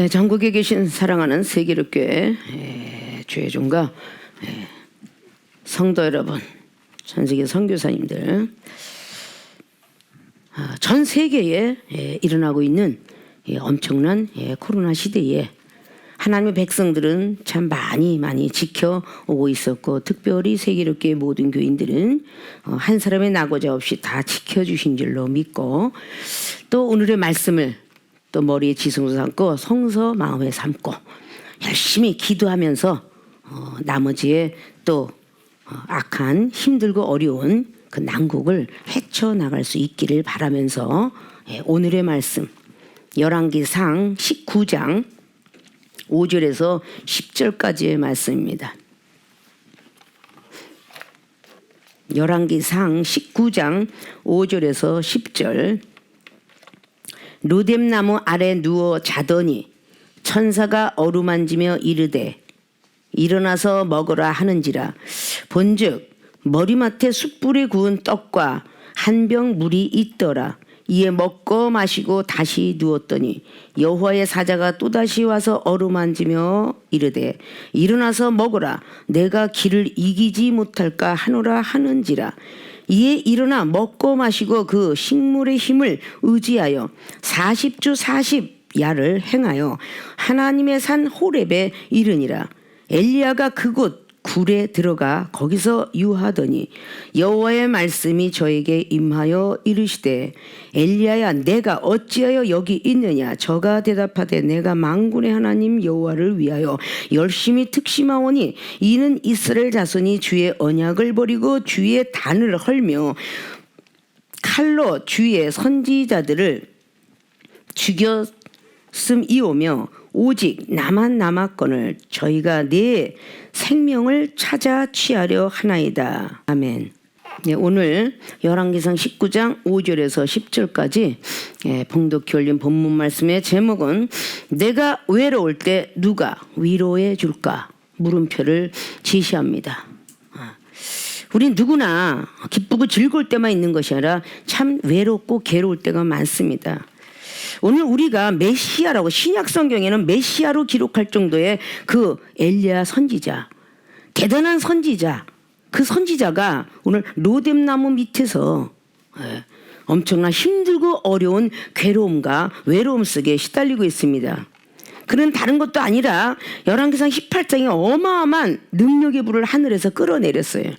전국에 계신 사랑하는 세계롭교회 주혜종과 성도 여러분, 전 세계 선교사님들, 전 세계에 일어나고 있는 엄청난 코로나 시대에 하나님의 백성들은 참 많이 지켜오고 있었고, 특별히 세계롭교회 모든 교인들은 한 사람의 낙오자 없이 다 지켜주신 줄로 믿고, 또 오늘의 말씀을 또 머리에 지성으로 삼고 성서 마음에 삼고 열심히 기도하면서 나머지의 또 악한 힘들고 어려운 그 난국을 헤쳐나갈 수 있기를 바라면서 오늘의 말씀 열왕기상 19장 5절에서 10절까지의 말씀입니다. 열왕기상 19장 5절에서 10절. 로뎀나무 아래 누워 자더니 천사가 어루만지며 이르되 일어나서 먹으라 하는지라. 본즉 머리맡에 숯불에 구운 떡과 한 병 물이 있더라. 이에 먹고 마시고 다시 누웠더니 여호와의 사자가 또다시 와서 어루만지며 이르되 일어나서 먹으라. 내가 기를 이기지 못할까 하노라 하는지라. 이에 일어나 먹고 마시고 그 식물의 힘을 의지하여 40주 40야를 행하여 하나님의 산 호렙에 이르니라. 엘리야가 그곳 굴에 들어가 거기서 유하더니 여호와의 말씀이 저에게 임하여 이르시되 엘리야야, 내가 어찌하여 여기 있느냐. 저가 대답하되 내가 만군의 하나님 여호와를 위하여 열심히 특심하오니 이는 이스라엘 자손이 주의 언약을 버리고 주의 단을 헐며 칼로 주의 선지자들을 죽였음이오며 오직 나만 남았거늘 저희가 내 생명을 찾아 취하려 하나이다. 아멘. 오늘 열왕기상 19장 5절에서 10절까지 봉독히 올린 본문 말씀의 제목은 내가 외로울 때 누가 위로해 줄까? 물음표를 제시합니다. 우린 누구나 기쁘고 즐거울 때만 있는 것이 아니라 참 외롭고 괴로울 때가 많습니다. 오늘 우리가 메시아라고, 신약 성경에는 메시아로 기록할 정도의 그 엘리야 선지자, 대단한 선지자, 그 선지자가 오늘 로뎀나무 밑에서 엄청난 힘들고 어려운 괴로움과 외로움 속에 시달리고 있습니다. 그는 다른 것도 아니라 열왕기상 18장에 어마어마한 능력의 불을 하늘에서 끌어내렸어요.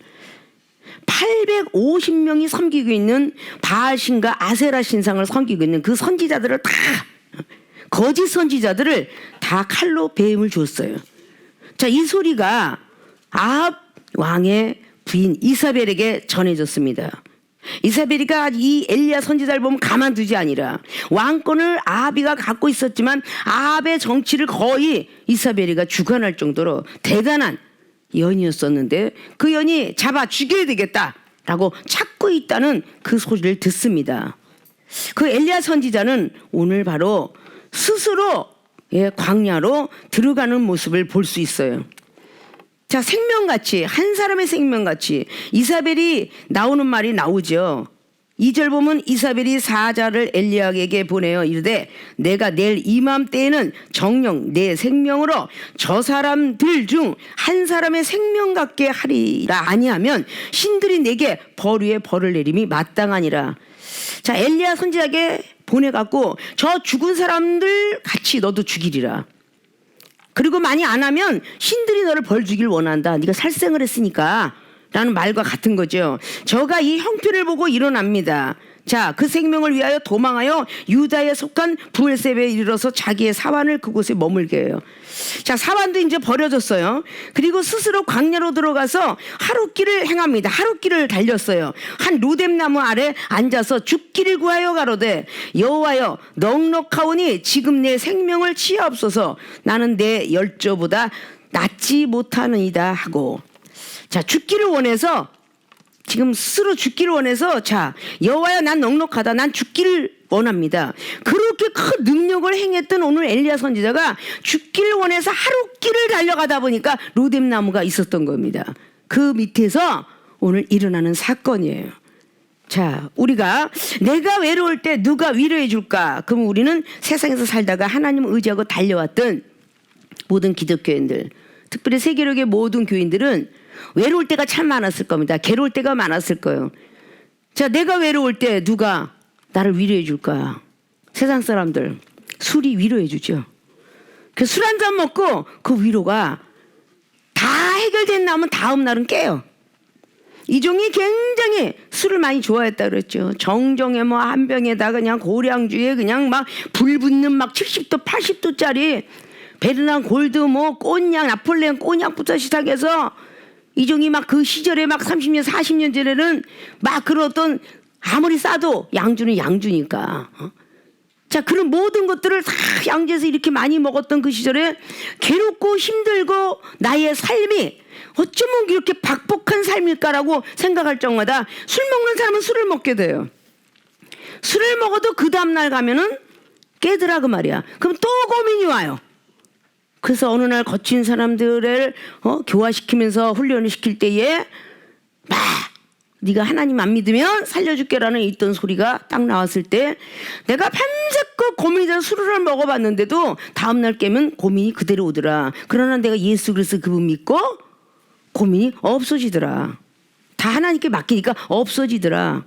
850명이 섬기고 있는 바알신과 아세라 신상을 섬기고 있는 그 선지자들을 다, 거짓 선지자들을 다 칼로 배임을 줬어요. 자, 이 소리가 아합 왕의 부인 이사벨에게 전해졌습니다. 이사벨이가 이 엘리야 선지자를 보면 가만두지 아니라 왕권을 아합이가 갖고 있었지만 아합의 정치를 거의 이사벨이가 주관할 정도로 대단한 연이었었는데 그 연이 잡아 죽여야 되겠다라고 찾고 있다는 그 소리를 듣습니다. 그 엘리야 선지자는 오늘 바로 스스로 광야로 들어가는 모습을 볼 수 있어요. 자, 생명같이, 한 사람의 생명같이 이사벨이 나오는 말이 나오죠. 2절 보면 이사벨이 사자를 엘리야에게 보내어 이르되 내가 내일 이맘때에는 정녕 내 생명으로 저 사람들 중 한 사람의 생명 같게 하리라. 아니하면 신들이 내게 벌 위에 벌을 내림이 마땅하니라. 자, 엘리야 선지자에게 보내갖고 저 죽은 사람들 같이 너도 죽이리라. 그리고 많이 안 하면 신들이 너를 벌 주길 원한다. 네가 살생을 했으니까 라는 말과 같은 거죠. 저가 이 형편을 보고 일어납니다. 자, 그 생명을 위하여 도망하여 유다에 속한 브엘세베에 이르러서 자기의 사환을 그곳에 머물게 해요. 자, 사환도 이제 버려졌어요. 그리고 스스로 광야로 들어가서 하룻길을 행합니다. 하룻길을 달렸어요. 한 로뎀나무 아래 앉아서 죽기를 구하여 가로되 여호와여, 넉넉하오니 지금 내 생명을 취하옵소서. 나는 내 열조보다 낫지 못하느이다 하고, 자, 죽기를 원해서, 지금 스스로 죽기를 원해서, 자, 여호와여, 난 넉넉하다. 난 죽기를 원합니다. 그렇게 큰 능력을 행했던 오늘 엘리야 선지자가 죽기를 원해서 하룻길을 달려가다 보니까 로뎀나무가 있었던 겁니다. 그 밑에서 오늘 일어나는 사건이에요. 자, 우리가 내가 외로울 때 누가 위로해 줄까? 그럼 우리는 세상에서 살다가 하나님을 의지하고 달려왔던 모든 기독교인들, 특별히 세계력의 모든 교인들은 외로울 때가 참 많았을 겁니다. 괴로울 때가 많았을 거예요. 자, 내가 외로울 때 누가 나를 위로해 줄까? 세상 사람들 술이 위로해 주죠. 그 술 한 잔 먹고 그 위로가 다 해결된 나면 다음 날은 깨요. 이종이 굉장히 술을 많이 좋아했다 그랬죠. 정정에 뭐 한 병에다 그냥 고량주에 그냥 막 불 붙는 막 70도 80도짜리 베르난 골드 뭐 꼬냑 나폴레옹 꼬냑부터 시작해서 이종이 막 그 시절에 막 30년 40년 전에는 막 그런 어떤 아무리 싸도 양주는 양주니까 자, 그런 모든 것들을 다 양주에서 이렇게 많이 먹었던 그 시절에 괴롭고 힘들고 나의 삶이 어쩌면 이렇게 박복한 삶일까라고 생각할 적마다 술 먹는 사람은 술을 먹게 돼요. 술을 먹어도 그 다음날 가면은 깨더라 그 말이야. 그럼 또 고민이 와요. 그래서 어느 날 거친 사람들을 교화시키면서 훈련을 시킬 때에 막 네가 하나님 안 믿으면 살려줄게라는 있던 소리가 딱 나왔을 때 내가 밤새껏 고민이 돼서 술을 먹어봤는데도 다음날 깨면 고민이 그대로 오더라. 그러나 내가 예수 그리스도 그분 믿고 고민이 없어지더라. 다 하나님께 맡기니까 없어지더라.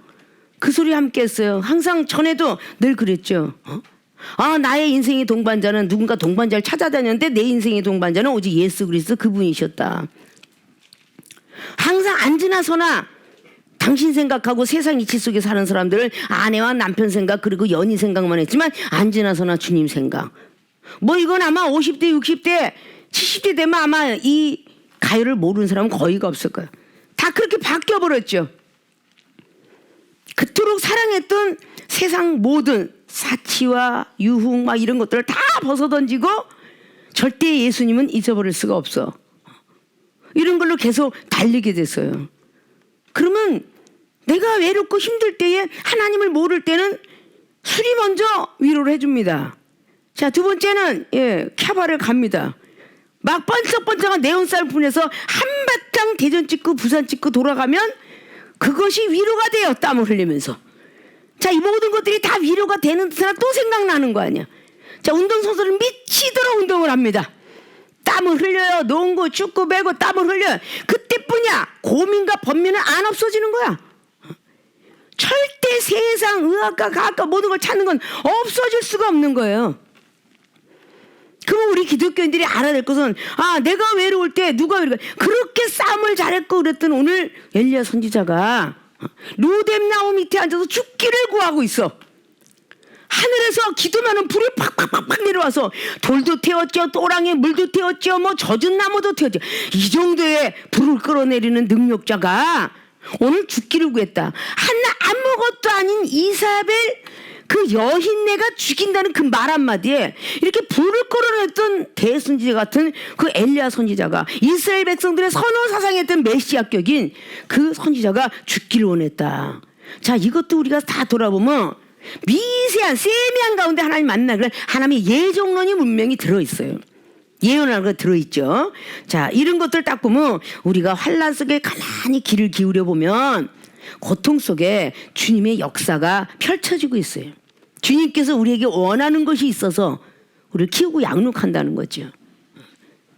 그 소리 함께 했어요. 항상 전에도 늘 그랬죠. 아, 나의 인생의 동반자는 누군가 동반자를 찾아다녔는데 내 인생의 동반자는 오직 예수 그리스도 그분이셨다. 항상 앉으나 서나 당신 생각하고 세상 이치 속에 사는 사람들을 아내와 남편 생각 그리고 연인 생각만 했지만 앉으나 서나 주님 생각. 뭐 이건 아마 50대 60대 70대 되면 아마 이 가요를 모르는 사람은 거의가 없을 거예요. 다 그렇게 바뀌어버렸죠. 그토록 사랑했던 세상 모든 사치와 유흥 막 이런 것들을 다 벗어던지고 절대 예수님은 잊어버릴 수가 없어. 이런 걸로 계속 달리게 됐어요. 그러면 내가 외롭고 힘들 때에 하나님을 모를 때는 술이 먼저 위로를 해줍니다. 자, 두 번째는 캬바를 갑니다. 막 번쩍번쩍한 네온쌀 분에서 한바탕 대전 찍고 부산 찍고 돌아가면 그것이 위로가 돼요. 땀을 흘리면서. 자, 이 모든 것들이 다 위로가 되는 듯하나 또 생각나는 거 아니야. 자, 운동선수는 미치도록 운동을 합니다. 땀을 흘려요. 농구, 축구, 배구 땀을 흘려요. 그때뿐이야. 고민과 번민은 안 없어지는 거야. 절대 세상 의학과 과학과 모든 걸 찾는 건 없어질 수가 없는 거예요. 그럼 우리 기독교인들이 알아야 될 것은 내가 외로울 때 누가 외로워 그렇게 싸움을 잘했고 그랬던 오늘 엘리야 선지자가 로뎀 나무 밑에 앉아서 죽기를 구하고 있어. 하늘에서 기도면은 불이 팍팍팍팍 내려와서 돌도 태웠죠, 또랑에 물도 태웠죠, 뭐 젖은 나무도 태웠죠. 이 정도의 불을 끌어내리는 능력자가 오늘 죽기를 구했다. 하나 아무것도 아닌 이사벨 그 여인네가 죽인다는 그 말 한마디에 이렇게 불을 끌어냈던 대선지자 같은 그 엘리야 선지자가 이스라엘 백성들의 선호 사상했던 메시아격인 그 선지자가 죽기를 원했다. 자, 이것도 우리가 다 돌아보면 미세한 세미한 가운데 하나님 만나기를 하나님의 예정론이 분명히 들어있어요. 예언하는 거 들어있죠. 자, 이런 것들 딱 보면 우리가 환난 속에 가만히 귀를 기울여 보면 고통 속에 주님의 역사가 펼쳐지고 있어요. 주님께서 우리에게 원하는 것이 있어서 우리를 키우고 양육한다는 거죠.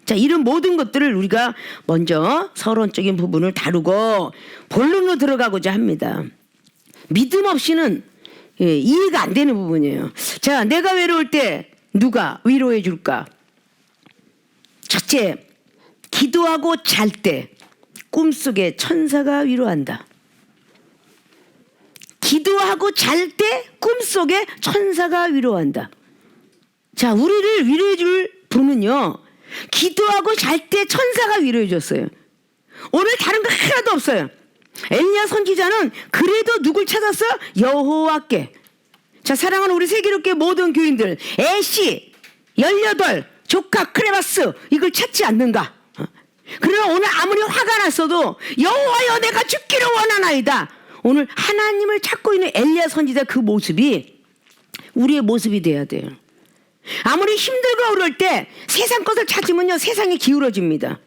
자, 이런 모든 것들을 우리가 먼저 서론적인 부분을 다루고 본론으로 들어가고자 합니다. 믿음 없이는 이해가 안 되는 부분이에요. 자, 내가 외로울 때 누가 위로해 줄까? 첫째, 기도하고 잘 때 꿈속에 천사가 위로한다. 기도하고 잘 때 꿈속에 천사가 위로한다. 자, 우리를 위로해 줄 분은요, 기도하고 잘 때 천사가 위로해 줬어요. 오늘 다른 거 하나도 없어요. 엘리야 선지자는 그래도 누굴 찾았어요? 여호와께. 자, 사랑하는 우리 세계롭게 모든 교인들, 애씨 18 조카 크레바스 이걸 찾지 않는가? 그러나 오늘 아무리 화가 났어도 여호와여 내가 죽기를 원하나이다. 오늘 하나님을 찾고 있는 엘리야 선지자 그 모습이 우리의 모습이 돼야 돼요. 아무리 힘들고 어려울 때 세상 것을 찾으면요, 세상이 기울어집니다.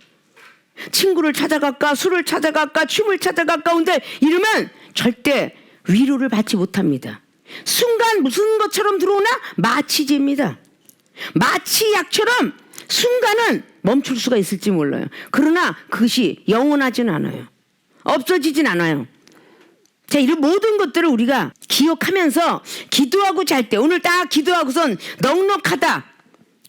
친구를 찾아갈까, 술을 찾아갈까, 춤을 찾아갈까, 근데 이러면 절대 위로를 받지 못합니다. 순간 무슨 것처럼 들어오나 마취제입니다. 마취약처럼 순간은 멈출 수가 있을지 몰라요. 그러나 그것이 영원하진 않아요. 없어지진 않아요. 자, 이런 모든 것들을 우리가 기억하면서 기도하고 잘 때, 오늘 딱 기도하고선 넉넉하다.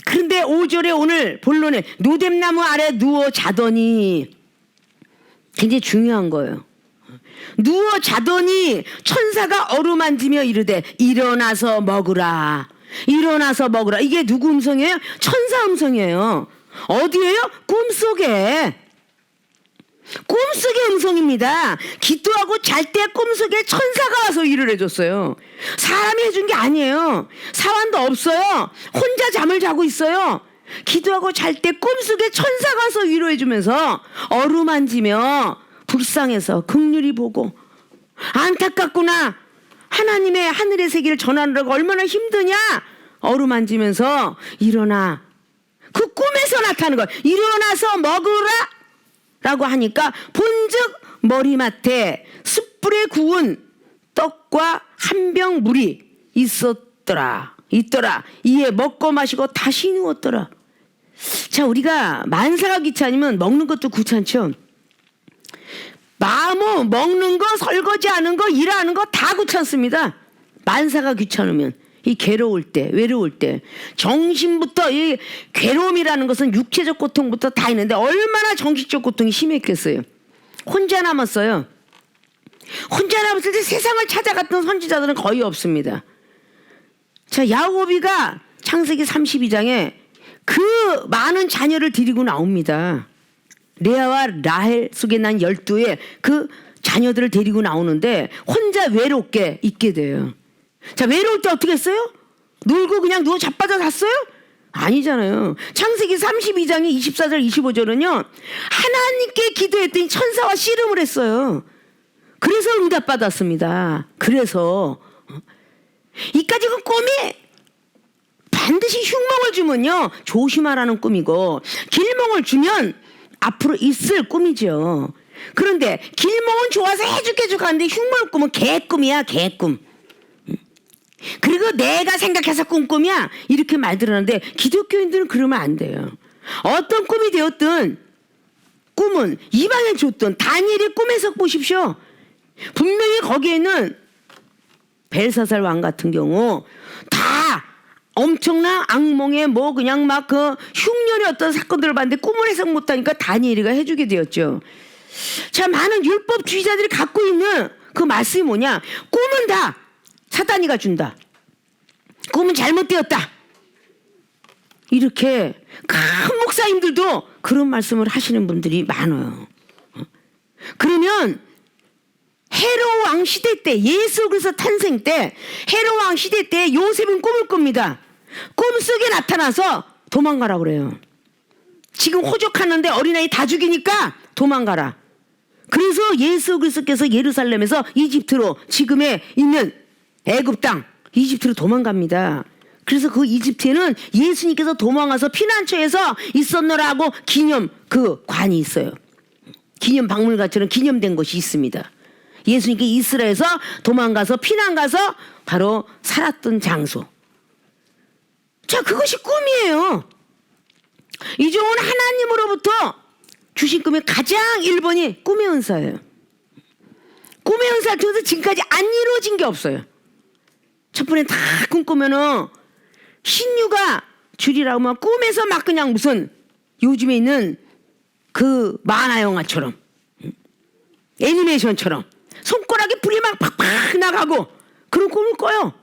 그런데 5절에 오늘 본론에 노뎀나무 아래 누워 자더니, 굉장히 중요한 거예요. 누워 자더니 천사가 어루만지며 이르되 일어나서 먹으라. 일어나서 먹으라. 이게 누구 음성이에요? 천사 음성이에요. 어디에요? 꿈속에. 꿈속의 음성입니다. 기도하고 잘 때 꿈속에 천사가 와서 일을 해줬어요. 사람이 해준 게 아니에요. 사원도 없어요. 혼자 잠을 자고 있어요. 기도하고 잘 때 꿈속에 천사가 와서 위로해주면서 어루만지며 불쌍해서 긍휼히 보고 안타깝구나. 하나님의 하늘의 세계를 전하느라고 얼마나 힘드냐. 어루만지면서 일어나. 그 꿈에서 나타나는 거예요. 일어나서 먹으라 라고 하니까 본즉 머리맡에 숯불에 구운 떡과 한 병 물이 있더라. 이에 먹고 마시고 다시 누웠더라. 자, 우리가 만사가 귀찮으면 먹는 것도 귀찮죠. 마음 먹는 거, 설거지 하는 거, 일하는 거 다 귀찮습니다. 만사가 귀찮으면. 이 괴로울 때, 외로울 때, 정신부터, 이 괴로움이라는 것은 육체적 고통부터 다 있는데 얼마나 정신적 고통이 심했겠어요. 혼자 남았어요. 혼자 남았을 때 세상을 찾아갔던 선지자들은 거의 없습니다. 자, 야곱이가 창세기 32장에 그 많은 자녀를 데리고 나옵니다. 레아와 라헬 속에 난 12의 그 자녀들을 데리고 나오는데 혼자 외롭게 있게 돼요. 자, 외로울 때 어떻게 했어요? 놀고 그냥 누워 자빠져 잤어요? 아니잖아요. 창세기 32장의 24절 25절은요 하나님께 기도했더니 천사와 씨름을 했어요. 그래서 응답받았습니다. 그래서 이까지 그 꿈이 반드시 흉몽을 주면요 조심하라는 꿈이고 길몽을 주면 앞으로 있을 꿈이죠. 그런데 길몽은 좋아서 해죽해죽 하는데 흉몽 꿈은 개꿈이야. 개꿈. 그리고 내가 생각해서 꾼 꿈이야 이렇게 말들 하는데 기독교인들은 그러면 안 돼요. 어떤 꿈이 되었든 꿈은 이방에 줬든 다니엘의 꿈에서 보십시오. 분명히 거기에는 벨사살 왕 같은 경우 다 엄청난 악몽에 뭐 그냥 막 그 흉년의 어떤 사건들을 봤는데 꿈을 해석 못하니까 다니엘이가 해주게 되었죠. 자, 많은 율법주의자들이 갖고 있는 그 말씀이 뭐냐. 꿈은 다 사단이가 준다. 꿈은 잘못되었다. 이렇게 큰 목사님들도 그런 말씀을 하시는 분들이 많아요. 그러면 헤롯 왕 시대 때 예수 그리스도 탄생 때 헤롯 왕 시대 때 요셉은 꿈을 꿉니다. 꿈속에 나타나서 도망가라 그래요. 지금 호적하는데 어린아이 다 죽이니까 도망가라. 그래서 예수 그리스도께서 예루살렘에서 이집트로 지금에 있는 애굽 땅 이집트로 도망갑니다. 그래서 그 이집트에는 예수님께서 도망가서 피난처에서 있었노라고 기념 그 관이 있어요. 기념 박물관처럼 기념된 곳이 있습니다. 예수님께 이스라엘에서 도망가서 피난가서 바로 살았던 장소. 자, 그것이 꿈이에요. 이종은 하나님으로부터 주신 꿈의 가장 1번이 꿈의 은사예요. 꿈의 은사를 통해서 지금까지 안 이루어진 게 없어요. 첫 번에 다 꿈꾸면은 신유가 줄이라고 하면 꿈에서 막 그냥 무슨 요즘에 있는 그 만화 영화처럼 애니메이션처럼 손가락에 불이 막 팍팍 나가고 그런 꿈을 꿔요.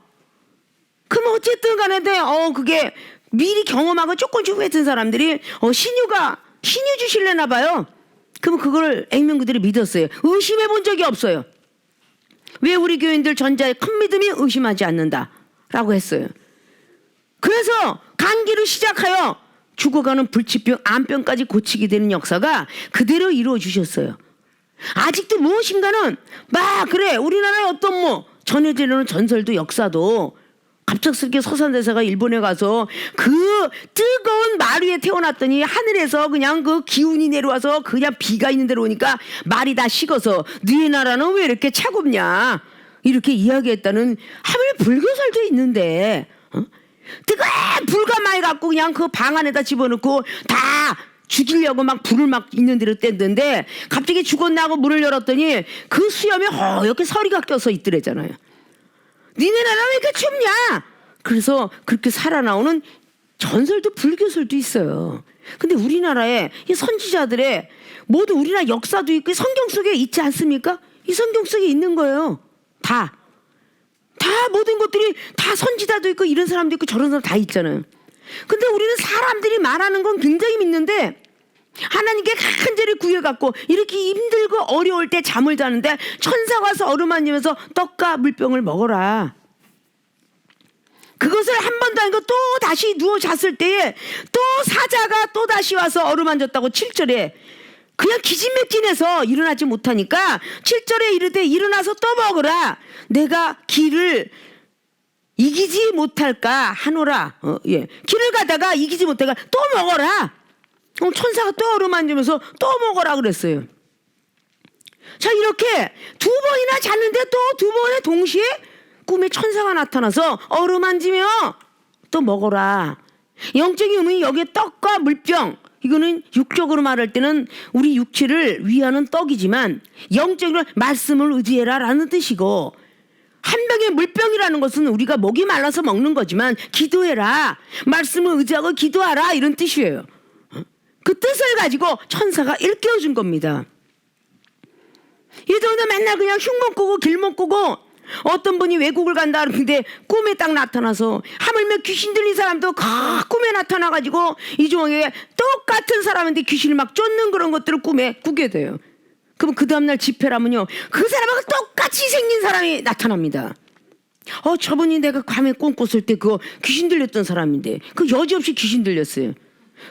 그럼 어쨌든 간에 그게 미리 경험하고 조금씩 했던 사람들이 신유 주실래나 봐요. 그럼 그걸 액면그들이 믿었어요. 의심해 본 적이 없어요. 왜 우리 교인들 전자에 큰 믿음이 의심하지 않는다라고 했어요. 그래서 감기를 시작하여 죽어가는 불치병, 암병까지 고치게 되는 역사가 그대로 이루어 주셨어요. 아직도 무엇인가는 그래 우리나라의 어떤 전해지는 전설도 역사도 갑작스럽게 서산대사가 일본에 가서 그 뜨거운 말 위에 태어났더니 하늘에서 그냥 그 기운이 내려와서 그냥 비가 있는 데로 오니까 말이 다 식어서 너희 나라는 왜 이렇게 차갑냐 이렇게 이야기했다는 하물 불교설도 있는데 뜨거운 불가마에 갖고 그냥 그 방 안에다 집어넣고 다 죽이려고 막 불을 막 있는 대로 뗐는데 갑자기 죽었나 하고 문을 열었더니 그 수염에 허옇게 서리가 껴서 있더래잖아요. 니네 나라 왜 이렇게 춥냐? 그래서 그렇게 살아나오는 전설도 불교설도 있어요. 근데 우리나라에 이 선지자들의 모두 우리나라 역사도 있고 성경 속에 있지 않습니까? 이 성경 속에 있는 거예요. 다 모든 것들이 다 선지자도 있고 이런 사람도 있고 저런 사람 다 있잖아요. 근데 우리는 사람들이 말하는 건 굉장히 믿는데 하나님께 간절히 구해갖고 이렇게 힘들고 어려울 때 잠을 자는데 천사가 와서 어루만지면서 떡과 물병을 먹어라. 그것을 한 번도 아니고 또 다시 누워 잤을 때에 또 사자가 또 다시 와서 어루만졌다고 7절에 그냥 기진맥진해서 일어나지 못하니까 7절에 이르되 일어나서 또 먹으라. 내가 길을 이기지 못할까 하노라. 길을 가다가 이기지 못할까 또 먹어라. 천사가 또 어루만지면서 또 먹어라 그랬어요. 자, 이렇게 두 번이나 잤는데 또 두 번에 동시에 꿈에 천사가 나타나서 어루만지며 또 먹어라. 영적인 의미 여기에 떡과 물병, 이거는 육적으로 말할 때는 우리 육체를 위하는 떡이지만 영적으로 말씀을 의지해라 라는 뜻이고, 한 병의 물병이라는 것은 우리가 목이 말라서 먹는 거지만 기도해라, 말씀을 의지하고 기도하라 이런 뜻이에요. 그 뜻을 가지고 천사가 일깨워준 겁니다. 이전에 맨날 그냥 흉못 꾸고 길못 꾸고 어떤 분이 외국을 간다 그러는데 꿈에 딱 나타나서 하물며 귀신 들린 사람도 꿈에 나타나가지고 이종에 똑같은 사람인데 귀신을 막 쫓는 그런 것들을 꿈에 꾸게 돼요. 그럼 그 다음날 집회라면요, 그 사람하고 똑같이 생긴 사람이 나타납니다. 저분이 내가 밤에 꿈 꿨을 때 그거 귀신 들렸던 사람인데 그 여지없이 귀신 들렸어요.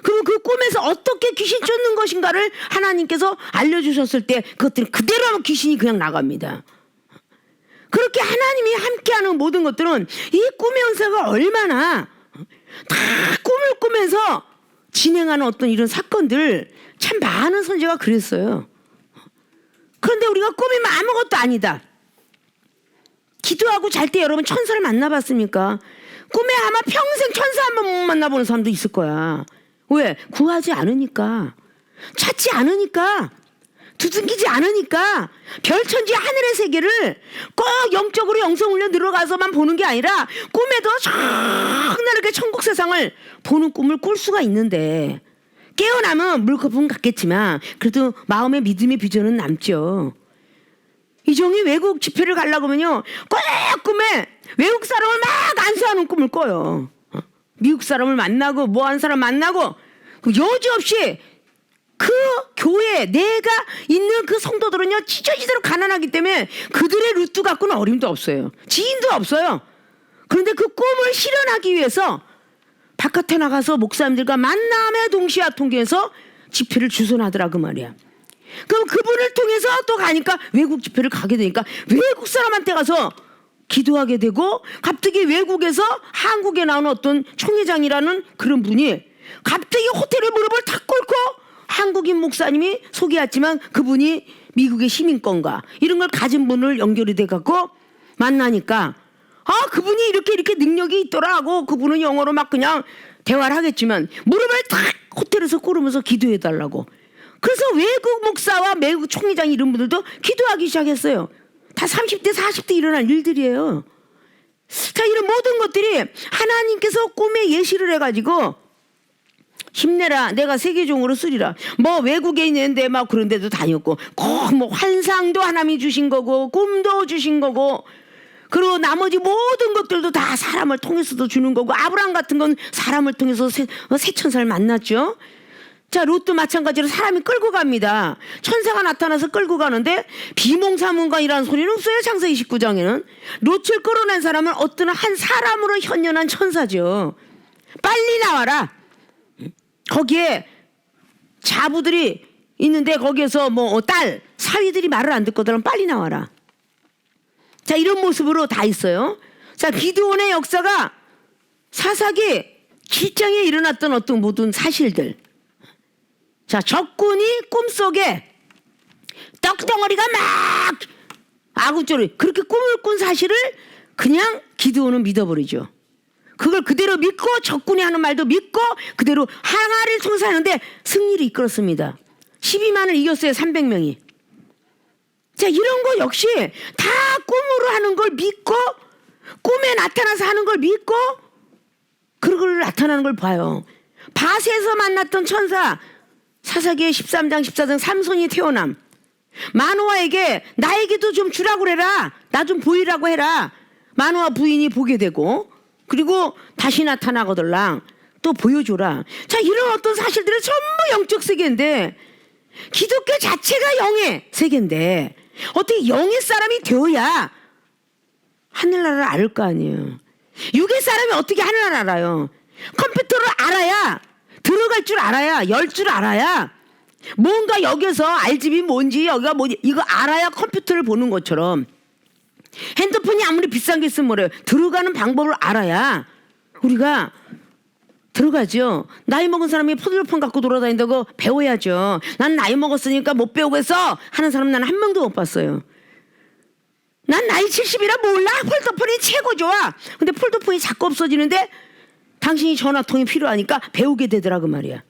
그럼 그 꿈에서 어떻게 귀신 쫓는 것인가를 하나님께서 알려주셨을 때 그것들은 그대로 하면 귀신이 그냥 나갑니다. 그렇게 하나님이 함께하는 모든 것들은 이 꿈의 은사가 얼마나 다 꿈을 꾸면서 진행하는 어떤 이런 사건들, 참 많은 선지자가 그랬어요. 그런데 우리가 꿈이면 아무것도 아니다. 기도하고 잘 때 여러분 천사를 만나봤습니까? 꿈에 아마 평생 천사 한 번 못 만나보는 사람도 있을 거야. 왜? 구하지 않으니까, 찾지 않으니까, 두둥기지 않으니까. 별천지 하늘의 세계를 꼭 영적으로 영성훈련 들어가서만 보는 게 아니라 꿈에도 적나라하게 천국 세상을 보는 꿈을 꿀 수가 있는데, 깨어나면 물거품 같겠지만 그래도 마음의 믿음의 비전은 남죠. 이종이 외국 집회를 가려고 하면요, 꼭 꿈에 외국 사람을 막 안수하는 꿈을 꿔요. 미국 사람을 만나고 뭐하는 사람 만나고 여지없이 그 교회 내가 있는 그 성도들은요 찢어지도록 가난하기 때문에 그들의 루트 갖고는 어림도 없어요. 지인도 없어요. 그런데 그 꿈을 실현하기 위해서 바깥에 나가서 목사님들과 만남의 동시에 통해서 집회를 주선하더라 그 말이야. 그럼 그분을 통해서 또 가니까 외국 집회를 가게 되니까 외국 사람한테 가서 기도하게 되고, 갑자기 외국에서 한국에 나오는 어떤 총회장이라는 그런 분이 갑자기 호텔에 무릎을 탁 꿇고 한국인 목사님이 소개했지만 그분이 미국의 시민권과 이런 걸 가진 분을 연결이 돼갖고 만나니까 그분이 이렇게 능력이 있더라 하고 그분은 영어로 막 그냥 대화를 하겠지만 무릎을 탁 호텔에서 꿇으면서 기도해달라고. 그래서 외국 목사와 외국 총회장 이런 분들도 기도하기 시작했어요. 다 30대 40대 일어난 일들이에요. 자, 이런 모든 것들이 하나님께서 꿈에 예시를 해가지고 힘내라, 내가 세계종으로 쓰리라, 뭐 외국에 있는데 막 그런 데도 다녔고 꼭 뭐 환상도 하나님이 주신 거고 꿈도 주신 거고, 그리고 나머지 모든 것들도 다 사람을 통해서도 주는 거고, 아브라함 같은 건 사람을 통해서 세천사를 만났죠. 자, 롯도 마찬가지로 사람이 끌고 갑니다. 천사가 나타나서 끌고 가는데 비몽사몽간이라는 소리는 없어요. 창세기 29장에는 롯을 끌어낸 사람은 어떤 한 사람으로 현연한 천사죠. 빨리 나와라. 거기에 자부들이 있는데 거기에서 뭐 딸 사위들이 말을 안 듣거든. 빨리 나와라. 자, 이런 모습으로 다 있어요. 자, 기드온의 역사가 사사기 7장에 일어났던 어떤 모든 사실들. 자, 적군이 꿈속에 떡덩어리가 막 아구쪼리 그렇게 꿈을 꾼 사실을 그냥 기드온은 믿어버리죠. 그걸 그대로 믿고 적군이 하는 말도 믿고 그대로 항아리를 통사하는데 승리를 이끌었습니다. 12만을 이겼어요. 300명이. 자, 이런 거 역시 다 꿈으로 하는 걸 믿고 꿈에 나타나서 하는 걸 믿고 그걸 나타나는 걸 봐요. 밭에서 만났던 천사 사사기의 13장 14장 삼손이 태어남. 마노아에게 나에게도 좀 주라고 그래라. 나 좀 보이라고 해라. 마노아 부인이 보게 되고 그리고 다시 나타나거들랑 또 보여줘라. 자, 이런 어떤 사실들은 전부 영적 세계인데 기독교 자체가 영의 세계인데 어떻게 영의 사람이 되어야 하늘나라를 알 거 아니에요. 육의 사람이 어떻게 하늘나라를 알아요? 컴퓨터를 알아야 들어갈 줄 알아야 열 줄 알아야 뭔가 여기서 RGB 뭔지 여기가 뭐지 이거 알아야 컴퓨터를 보는 것처럼 핸드폰이 아무리 비싼 게 있으면 뭐래요? 들어가는 방법을 알아야 우리가 들어가죠. 나이 먹은 사람이 포드폰 갖고 돌아다닌다고 배워야죠. 난 나이 먹었으니까 못 배우겠어 하는 사람 난 한 명도 못 봤어요. 난 나이 70이라 몰라. 폴더폰이 최고 좋아. 근데 폴더폰이 자꾸 없어지는데 당신이 전화통이 필요하니까 배우게 되더라고 말이야.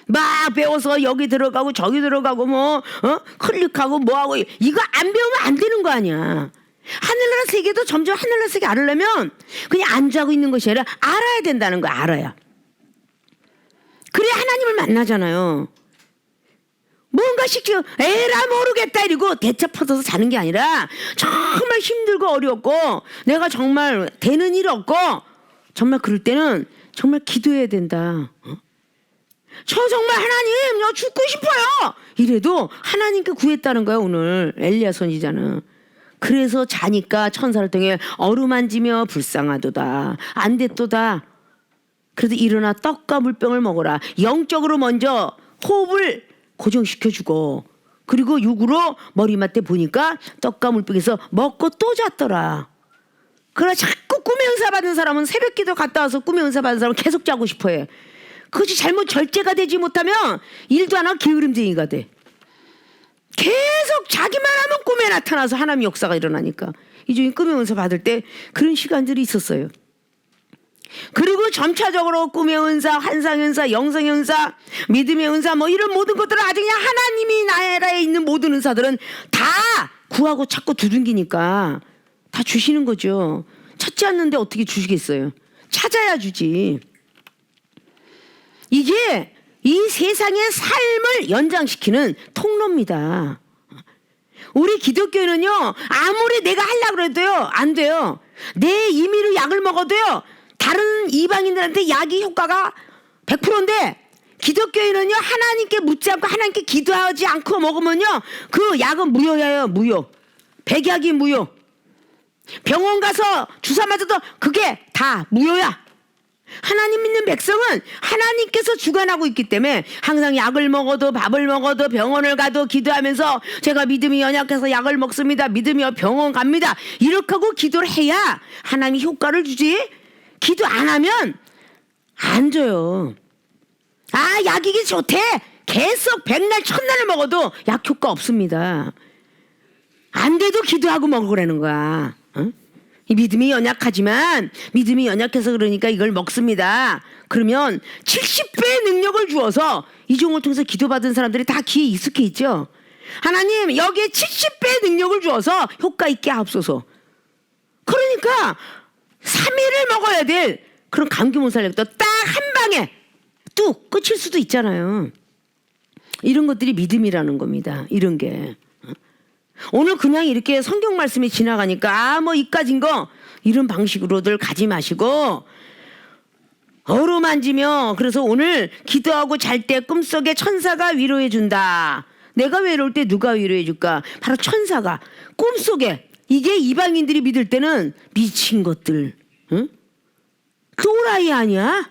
막 배워서 여기 들어가고 저기 들어가고 뭐 클릭하고 뭐하고 이거 안 배우면 안 되는 거 아니야. 하늘나라 세계도 점점 하늘나라 세계 알으려면 그냥 앉아고 있는 것이 아니라 알아야 된다는 거야. 알아야. 그래야 하나님을 만나잖아요. 뭔가 시켜 에라 모르겠다 이러고 대차 퍼져서 자는 게 아니라 정말 힘들고 어렵고 내가 정말 되는 일 없고 정말 그럴 때는 정말 기도해야 된다. 저 정말 하나님 저 죽고 싶어요 이래도 하나님께 구했다는 거야. 오늘 엘리야 선지자는. 그래서 자니까 천사를 통해 어루만지며 불쌍하도다 안 됐도다. 그래도 일어나 떡과 물병을 먹어라. 영적으로 먼저 호흡을 고정시켜주고 그리고 육으로 머리맡에 보니까 떡과 물병에서 먹고 또 잤더라. 그러나 자꾸 꿈의 은사 받은 사람은 새벽기도 갔다 와서 꿈의 은사 받은 사람은 계속 자고 싶어해. 그것이 잘못 절제가 되지 못하면 일도 안 하고 게으름쟁이가 돼. 계속 자기만 하면 꿈에 나타나서 하나님의 역사가 일어나니까. 이종이 꿈의 은사 받을 때 그런 시간들이 있었어요. 그리고 점차적으로 꿈의 은사, 환상의 은사, 영성의 은사, 믿음의 은사 뭐 이런 모든 것들은 아주 그냥 하나님이 나라에 있는 모든 은사들은 다 구하고 찾고 두둥기니까 다 주시는 거죠. 찾지 않는데 어떻게 주시겠어요? 찾아야 주지. 이게 이 세상의 삶을 연장시키는 통로입니다. 우리 기독교는요 아무리 내가 하려고 해도요 안 돼요. 내 임의로 약을 먹어도요 다른 이방인들한테 약이 효과가 100%인데 기독교인은요 하나님께 묻지 않고 하나님께 기도하지 않고 먹으면요 그 약은 무효예요. 무효. 백약이 무효. 병원 가서 주사 맞아도 그게 다 무효야. 하나님 믿는 백성은 하나님께서 주관하고 있기 때문에 항상 약을 먹어도 밥을 먹어도 병원을 가도 기도하면서 제가 믿음이 연약해서 약을 먹습니다. 믿음이 병원 갑니다. 이렇게 하고 기도를 해야 하나님이 효과를 주지. 기도 안 하면 안 줘요. 아 약이기 좋대. 계속 백날 천날을 먹어도 약 효과 없습니다. 안 돼도 기도하고 먹으라는 거야. 어? 이 믿음이 연약하지만 믿음이 연약해서 그러니까 이걸 먹습니다. 그러면 70배의 능력을 주어서 이종을 통해서 기도받은 사람들이 다 귀에 익숙해 있죠. 하나님 여기에 70배의 능력을 주어서 효과 있게 하옵소서. 그러니까 3일을 먹어야 될 그런 감기 몸살력도 딱 한 방에 뚝 끝일 수도 있잖아요. 이런 것들이 믿음이라는 겁니다. 이런 게. 오늘 그냥 이렇게 성경 말씀이 지나가니까 뭐 이까진 거 이런 방식으로들 가지 마시고 어루만지며 그래서 오늘 기도하고 잘 때 꿈속에 천사가 위로해 준다. 내가 외로울 때 누가 위로해 줄까? 바로 천사가 꿈속에. 이게 이방인들이 믿을 때는 미친 것들, 응? 또라이 아니야?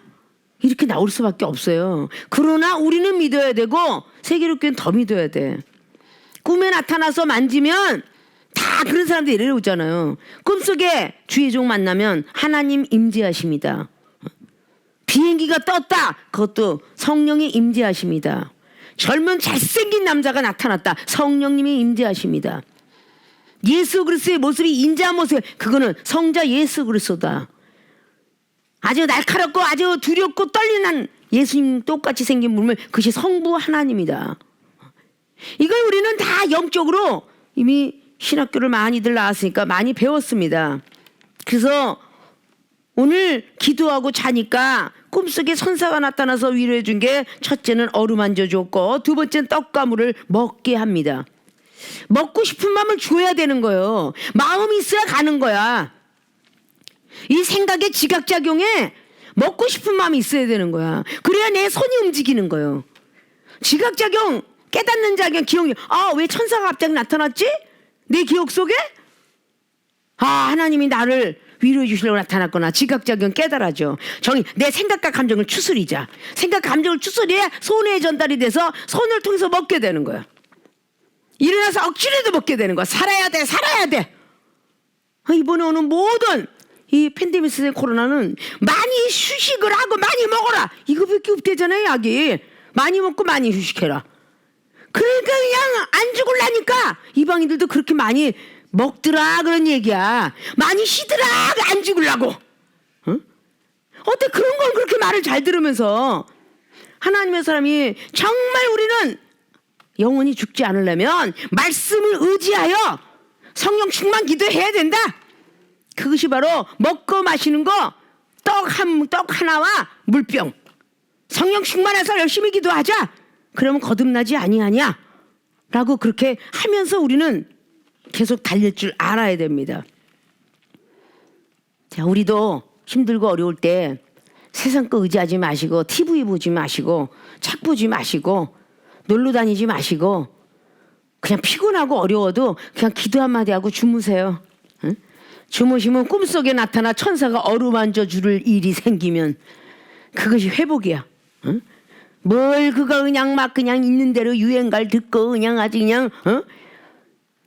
이렇게 나올 수밖에 없어요. 그러나 우리는 믿어야 되고 세계교회는 더 믿어야 돼. 꿈에 나타나서 만지면 다 그런 사람들이 내려오잖아요. 꿈속에 주의 종 만나면 하나님 임재하십니다. 비행기가 떴다. 그것도 성령이 임재하십니다. 젊은 잘생긴 남자가 나타났다. 성령님이 임재하십니다. 예수 그리스도의 모습이 인자한 모습, 그거는 성자 예수 그리스도다. 아주 날카롭고 아주 두렵고 떨리는 예수님 똑같이 생긴 물물, 그것이 성부 하나님이다. 이걸 우리는 다 영적으로 이미 신학교를 많이들 나왔으니까 많이 배웠습니다. 그래서 오늘 기도하고 자니까 꿈속에 천사가 나타나서 위로해 준 게, 첫째는 어루만져 줬고 두 번째는 떡과 물을 먹게 합니다. 먹고 싶은 마음을 줘야 되는 거예요. 마음이 있어야 가는 거야. 이 생각의 지각작용에 먹고 싶은 마음이 있어야 되는 거야. 그래야 내 손이 움직이는 거예요. 지각작용, 깨닫는 작용, 기억력. 왜 천사가 갑자기 나타났지? 내 기억 속에? 하나님이 나를 위로해 주시려고 나타났구나. 지각작용 깨달아져. 내 생각과 감정을 추스리자. 생각, 감정을 추스려야 손에 전달이 돼서 손을 통해서 먹게 되는 거야. 일어나서 억지로도 먹게 되는 거야. 살아야 돼, 살아야 돼. 이번에 오는 모든 이 팬데믹 시대 코로나는 많이 휴식을 하고 많이 먹어라, 이거밖에 없대잖아요. 약이 많이 먹고 많이 휴식해라. 그러니까 그냥 안 죽을라니까 이방인들도 그렇게 많이 먹더라, 그런 얘기야. 많이 쉬더라, 안 죽으려고. 어때 그런 걸 그렇게 말을 잘 들으면서. 하나님의 사람이 정말 우리는 영원히 죽지 않으려면 말씀을 의지하여 성령 충만 기도해야 된다. 그것이 바로 먹고 마시는 거, 떡 하나와 물병. 성령 충만해서 열심히 기도하자. 그러면 거듭나지 아니하냐 라고 그렇게 하면서 우리는 계속 달릴 줄 알아야 됩니다. 자, 우리도 힘들고 어려울 때 세상 거 의지하지 마시고, TV 보지 마시고, 책 보지 마시고, 놀러 다니지 마시고, 그냥 피곤하고 어려워도 그냥 기도 한마디 하고 주무세요. 응? 주무시면 꿈속에 나타나 천사가 어루만져 줄 일이 생기면 그것이 회복이야. 응? 뭘 그거 그냥 막 그냥 있는 대로 유행갈 듣고 그냥 아주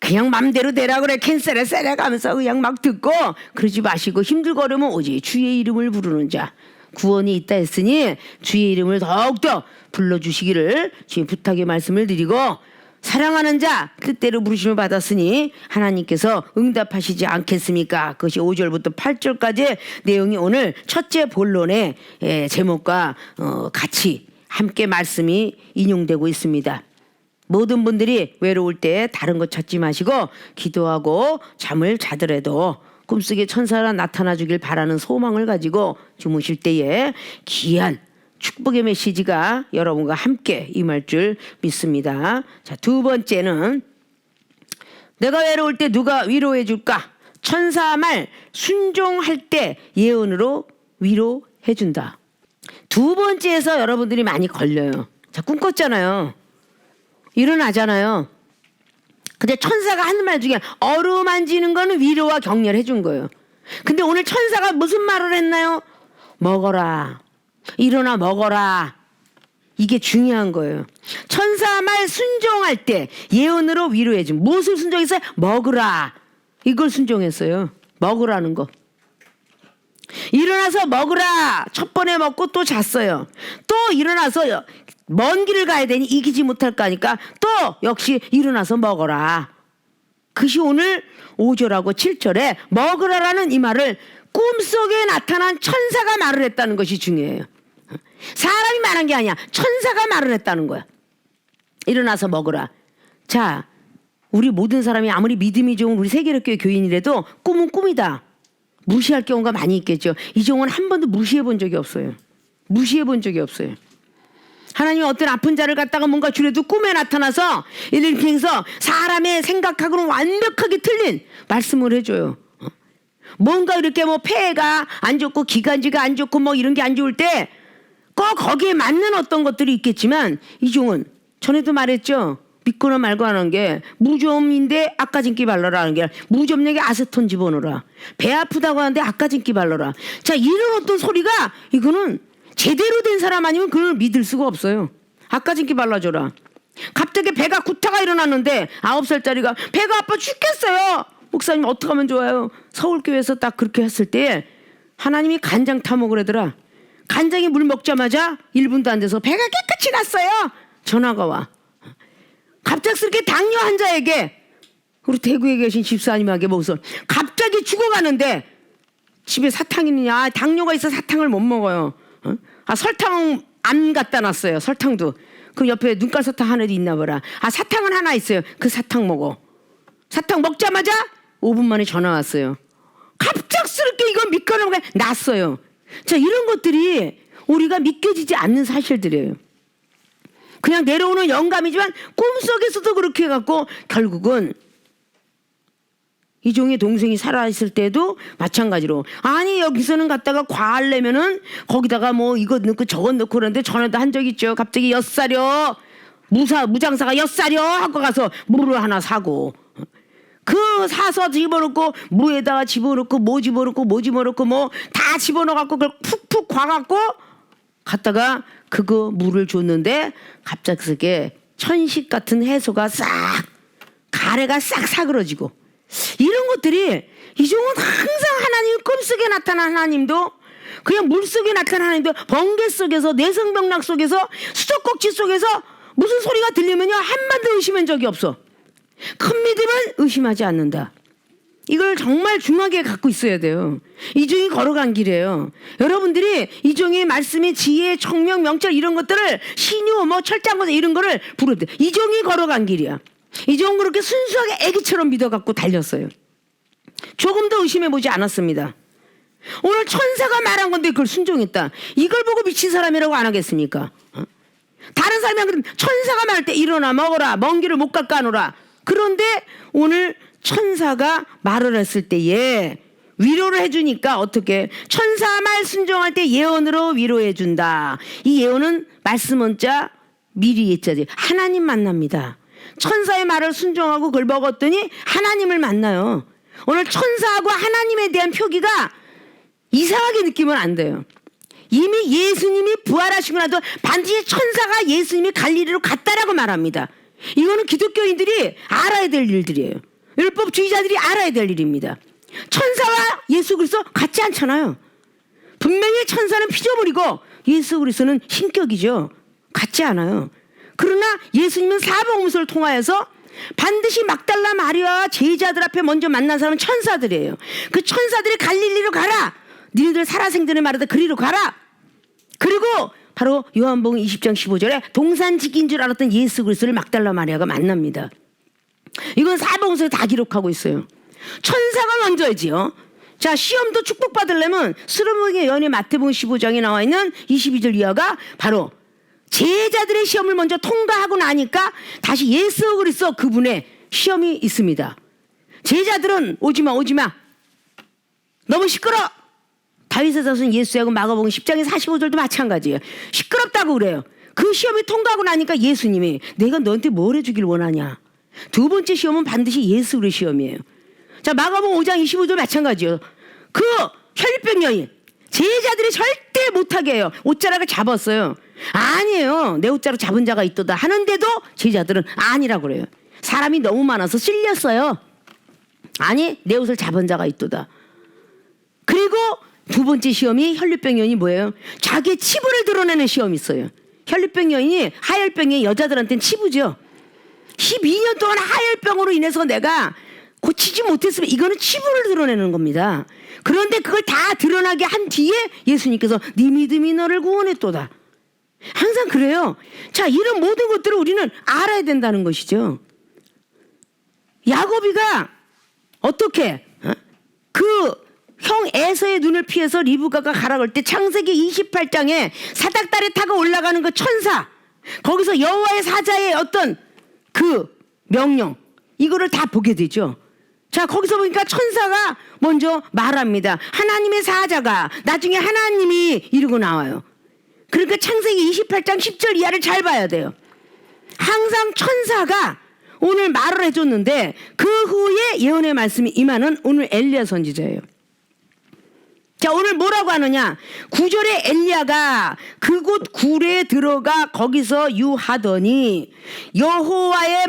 그냥 맘대로 되라 그래, 캔슬에 세려가면서 그냥 막 듣고 그러지 마시고, 힘들고 어려면 오직 주의 이름을 부르는 자 구원이 있다 했으니 주의 이름을 더욱더 불러주시기를 주님 부탁의 말씀을 드리고, 사랑하는 자 뜻대로 부르심을 받았으니 하나님께서 응답하시지 않겠습니까? 그것이 5절부터 8절까지 내용이 오늘 첫째 본론의 제목과 같이 함께 말씀이 인용되고 있습니다. 모든 분들이 외로울 때 다른 것 찾지 마시고 기도하고 잠을 자더라도 꿈속에 천사가 나타나 주길 바라는 소망을 가지고 주무실 때에 귀한 축복의 메시지가 여러분과 함께 임할 줄 믿습니다. 자, 두 번째는 내가 외로울 때 누가 위로해 줄까? 천사 말 순종할 때 예언으로 위로해 준다. 두 번째에서 여러분들이 많이 걸려요. 자, 꿈 꿨잖아요. 일어나잖아요. 근데 천사가 하는 말 중에 어루만지는 거는 위로와 격려를 해준 거예요. 근데 오늘 천사가 무슨 말을 했나요? 먹어라. 일어나 먹어라. 이게 중요한 거예요. 천사 말 순종할 때 예언으로 위로해준. 무엇을 순종했어요? 먹으라. 이걸 순종했어요. 먹으라는 거. 일어나서 먹으라. 첫 번에 먹고 또 잤어요. 또 일어나서 먼 길을 가야 되니 이기지 못할까 하니까 또 역시 일어나서 먹어라. 그것이 오늘 5절하고 7절에 먹으라라는 이 말을 꿈속에 나타난 천사가 말을 했다는 것이 중요해요. 사람이 말한 게 아니야. 천사가 말을 했다는 거야. 일어나서 먹으라. 자, 우리 모든 사람이 아무리 믿음이 좋은 우리 세계력교회 교인이라도 꿈은 꿈이다. 무시할 경우가 많이 있겠죠. 이종은 한 번도 무시해 본 적이 없어요. 무시해 본 적이 없어요. 하나님이 어떤 아픈 자를 갖다가 뭔가 주려도 꿈에 나타나서 이렇게 해서 사람의 생각하고는 완벽하게 틀린 말씀을 해줘요. 뭔가 이렇게 뭐 폐가 안 좋고 기관지가 안 좋고 뭐 이런 게 안 좋을 때 꼭 거기에 맞는 어떤 것들이 있겠지만, 이종은 전에도 말했죠. 믿거나 말고 하는 게 무좀인데 아까진기 발라라 하는 게 무좀력에 아세톤 집어넣어라. 배 아프다고 하는데 아까진기 발라라. 자, 이런 어떤 소리가 이거는 제대로 된 사람 아니면 그걸 믿을 수가 없어요. 아까진기 발라줘라. 갑자기 배가 구타가 일어났는데 9살짜리가 배가 아파 죽겠어요. 목사님 어떻게 하면 좋아요? 서울교회에서 딱 그렇게 했을 때 하나님이 간장 타먹으래더라. 간장에 물 먹자마자 1분도 안 돼서 배가 깨끗이 났어요. 전화가 와. 갑작스럽게 당뇨 환자에게 우리 대구에 계신 집사님에게 무슨 갑자기 죽어가는데 집에 사탕 있느냐? 당뇨가 있어 사탕을 못 먹어요. 설탕 안 갖다 놨어요. 설탕도. 그 옆에 눈깔 사탕 하나도 있나 보라. 사탕은 하나 있어요. 그 사탕 먹어. 사탕 먹자마자 5분 만에 전화 왔어요. 갑작스럽게 이거 믿거나 났어요. 자, 이런 것들이 우리가 믿겨지지 않는 사실들이에요. 그냥 내려오는 영감이지만 꿈속에서도 그렇게 해갖고 결국은 이종의 동생이 살아있을 때도 마찬가지로 아니 여기서는 갔다가 과일 내면은 거기다가 뭐 이거 넣고 저거 넣고 그러는데 전에도 한 적 있죠. 갑자기 엿사려 무장사가 엿사려 하고 가서 무를 하나 사고 그 사서 집어넣고 무에다가 집어넣고 뭐 집어넣고 뭐 집어넣고 뭐 다 집어넣어갖고 그걸 푹푹 과갖고 갔다가 그거 물을 줬는데 갑작스럽게 천식 같은 해소가 싹 가래가 싹 사그러지고 이런 것들이 이종은 항상 하나님 꿈속에 나타난 하나님도 그냥 물속에 나타난 하나님도 번개 속에서 내성병락 속에서 수도꼭지 속에서 무슨 소리가 들리면요 한마디도 의심한 적이 없어. 큰 믿음은 의심하지 않는다. 이걸 정말 중하게 갖고 있어야 돼요. 이종이 걸어간 길이에요. 여러분들이 이종의 말씀의 지혜, 청명, 명철 이런 것들을 신유, 뭐 철장고사 이런 거를 부를 때 이종이 걸어간 길이야. 이종은 그렇게 순수하게 애기처럼 믿어갖고 달렸어요. 조금도 의심해보지 않았습니다. 오늘 천사가 말한 건데 그걸 순종했다. 이걸 보고 미친 사람이라고 안 하겠습니까? 다른 사람이 천사가 말할 때 일어나 먹어라 먼 길을 못 가 까노라. 그런데 오늘 천사가 말을 했을 때에 위로를 해주니까 어떻게 천사 말 순종할 때 예언으로 위로해준다. 이 예언은 말씀은 자 미리 예자지 하나님 만납니다. 천사의 말을 순종하고 그걸 먹었더니 하나님을 만나요. 오늘 천사하고 하나님에 대한 표기가 이상하게 느끼면 안 돼요. 이미 예수님이 부활하시고 나도 반드시 천사가 예수님이 갈릴리로 갔다라고 말합니다. 이거는 기독교인들이 알아야 될 일들이에요. 율법주의자들이 알아야 될 일입니다. 천사와 예수 그리스도 같지 않잖아요. 분명히 천사는 피조물이고 예수 그리스도는 신격이죠. 같지 않아요. 그러나 예수님은 사복음서를 통하여서 반드시 막달라 마리아와 제자들 앞에 먼저 만난 사람은 천사들이에요. 그 천사들이 갈릴리로 가라. 너희들 살아생전에 말하다 그리로 가라. 그리고 바로 요한복음 20장 15절에 동산직인 줄 알았던 예수 그리스도를 막달라 마리아가 만납니다. 이건 사복음서에 다 기록하고 있어요. 천사가 먼저지요. 자, 시험도 축복받으려면 스르메기 연의 마태복음 15장에 나와 있는 22절 이하가 바로 제자들의 시험을 먼저 통과하고 나니까 다시 예수 그리스도 그분의 시험이 있습니다. 제자들은 오지마 너무 시끄러. 다윗의 자손 예수하고 마가복음 10장의 45절도 마찬가지예요. 시끄럽다고 그래요. 그 시험이 통과하고 나니까 예수님이 내가 너한테 뭘 해주길 원하냐. 두 번째 시험은 반드시 예수 그리스도의 시험이에요. 자, 마가복음 5장 25절 마찬가지예요. 그 혈류병 여인 제자들이 절대 못하게 해요. 옷자락을 잡았어요. 아니에요. 내 옷자락 잡은 자가 있도다 하는데도 제자들은 아니라고 그래요. 사람이 너무 많아서 쓸렸어요. 아니 내 옷을 잡은 자가 있도다. 그리고 두 번째 시험이 혈류병 여인이 뭐예요? 자기의 치부를 드러내는 시험이 있어요. 혈류병 여인이 하혈병의 여자들한테는 치부죠. 12년 동안 하혈병으로 인해서 내가 고치지 못했으면 이거는 치부를 드러내는 겁니다. 그런데 그걸 다 드러나게 한 뒤에 예수님께서 네 믿음이 너를 구원했도다. 항상 그래요. 자, 이런 모든 것들을 우리는 알아야 된다는 것이죠. 야곱이가 어떻게 그 형 에서의 눈을 피해서 리브가가 가라 그럴 때 창세기 28장에 사닥다리 타고 올라가는 그 천사 거기서 여호와의 사자의 어떤 그 명령 이거를 다 보게 되죠. 자, 거기서 보니까 천사가 먼저 말합니다. 하나님의 사자가 나중에 하나님이 이러고 나와요. 그러니까 창세기 28장 10절 이하를 잘 봐야 돼요. 항상 천사가 오늘 말을 해줬는데 그 후에 예언의 말씀이 임하는 오늘 엘리야 선지자예요. 자, 오늘 뭐라고 하느냐? 9절에 엘리야가 그곳 굴에 들어가 거기서 유하더니 여호와의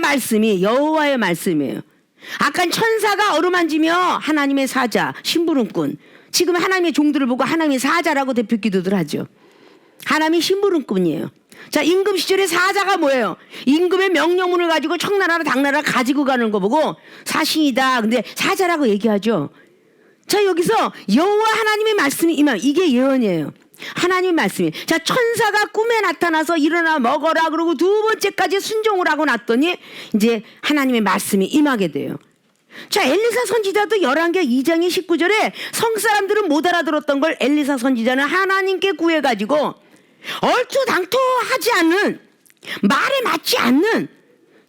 말씀이에요. 아까 천사가 어루만지며 하나님의 사자, 심부름꾼. 지금 하나님의 종들을 보고 하나님의 사자라고 대표 기도들 하죠. 하나님이 심부름꾼이에요. 자, 임금 시절에 사자가 뭐예요? 임금의 명령문을 가지고 청나라나 당나라 가지고 가는 거 보고 사신이다. 근데 사자라고 얘기하죠. 자, 여기서 여호와 하나님의 말씀이 임하면 이게 예언이에요. 하나님의 말씀이. 자, 천사가 꿈에 나타나서 일어나 먹어라 그러고 두 번째까지 순종을 하고 났더니 이제 하나님의 말씀이 임하게 돼요. 자, 엘리사 선지자도 11개 2장의 19절에 성사람들은 못 알아들었던 걸 엘리사 선지자는 하나님께 구해가지고 얼토당토하지 않는, 말에 맞지 않는,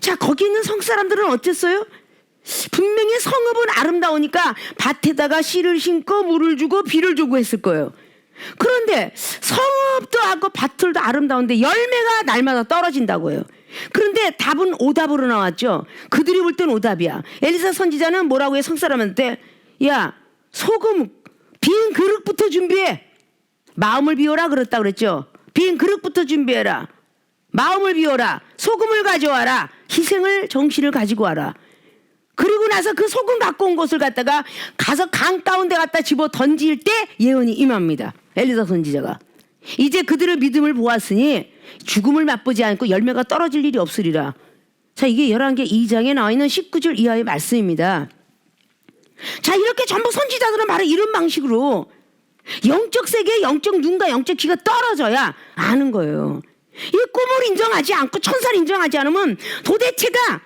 자, 거기 있는 성사람들은 어땠어요? 분명히 성읍은 아름다우니까 밭에다가 씨를 심고 물을 주고 비를 주고 했을 거예요. 그런데 성읍도 하고 밭들도 아름다운데 열매가 날마다 떨어진다고 해요. 그런데 답은 오답으로 나왔죠. 그들이 볼 땐 오답이야. 엘리사 선지자는 뭐라고 해? 성사람한테, 야, 소금 빈 그릇부터 준비해. 마음을 비워라 그랬다 그랬죠. 빈 그릇부터 준비해라. 마음을 비워라. 소금을 가져와라. 희생을 정신을 가지고 와라. 그리고 나서 그 소금 갖고 온 것을 갖다가 가서 강 가운데 갖다 집어 던질 때 예언이 임합니다. 엘리사 선지자가. 이제 그들의 믿음을 보았으니 죽음을 맛보지 않고 열매가 떨어질 일이 없으리라. 자, 이게 11개 2장에 나와 있는 19절 이하의 말씀입니다. 자, 이렇게 전부 선지자들은 바로 이런 방식으로 영적 세계의 영적 눈과 영적 귀가 떨어져야 아는 거예요. 이 꿈을 인정하지 않고 천사를 인정하지 않으면 도대체가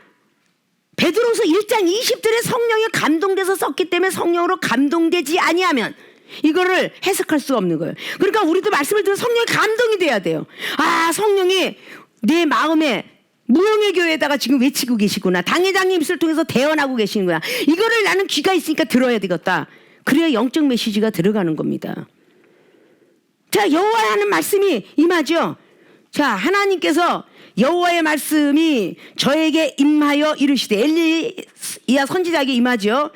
베드로서 1장 20절에 성령이 감동돼서 썼기 때문에 성령으로 감동되지 아니하면 이거를 해석할 수가 없는 거예요. 그러니까 우리도 말씀을 들으면 성령이 감동이 돼야 돼요. 아, 성령이 내 마음에 무형의 교회에다가 지금 외치고 계시구나. 당회장님 입술을 통해서 대언하고 계시는구나. 이거를 나는 귀가 있으니까 들어야 되겠다. 그래야 영적 메시지가 들어가는 겁니다. 자, 여호와의 하는 말씀이 임하죠. 자, 하나님께서 여호와의 말씀이 저에게 임하여 이르시되, 엘리야 선지자에게 임하죠.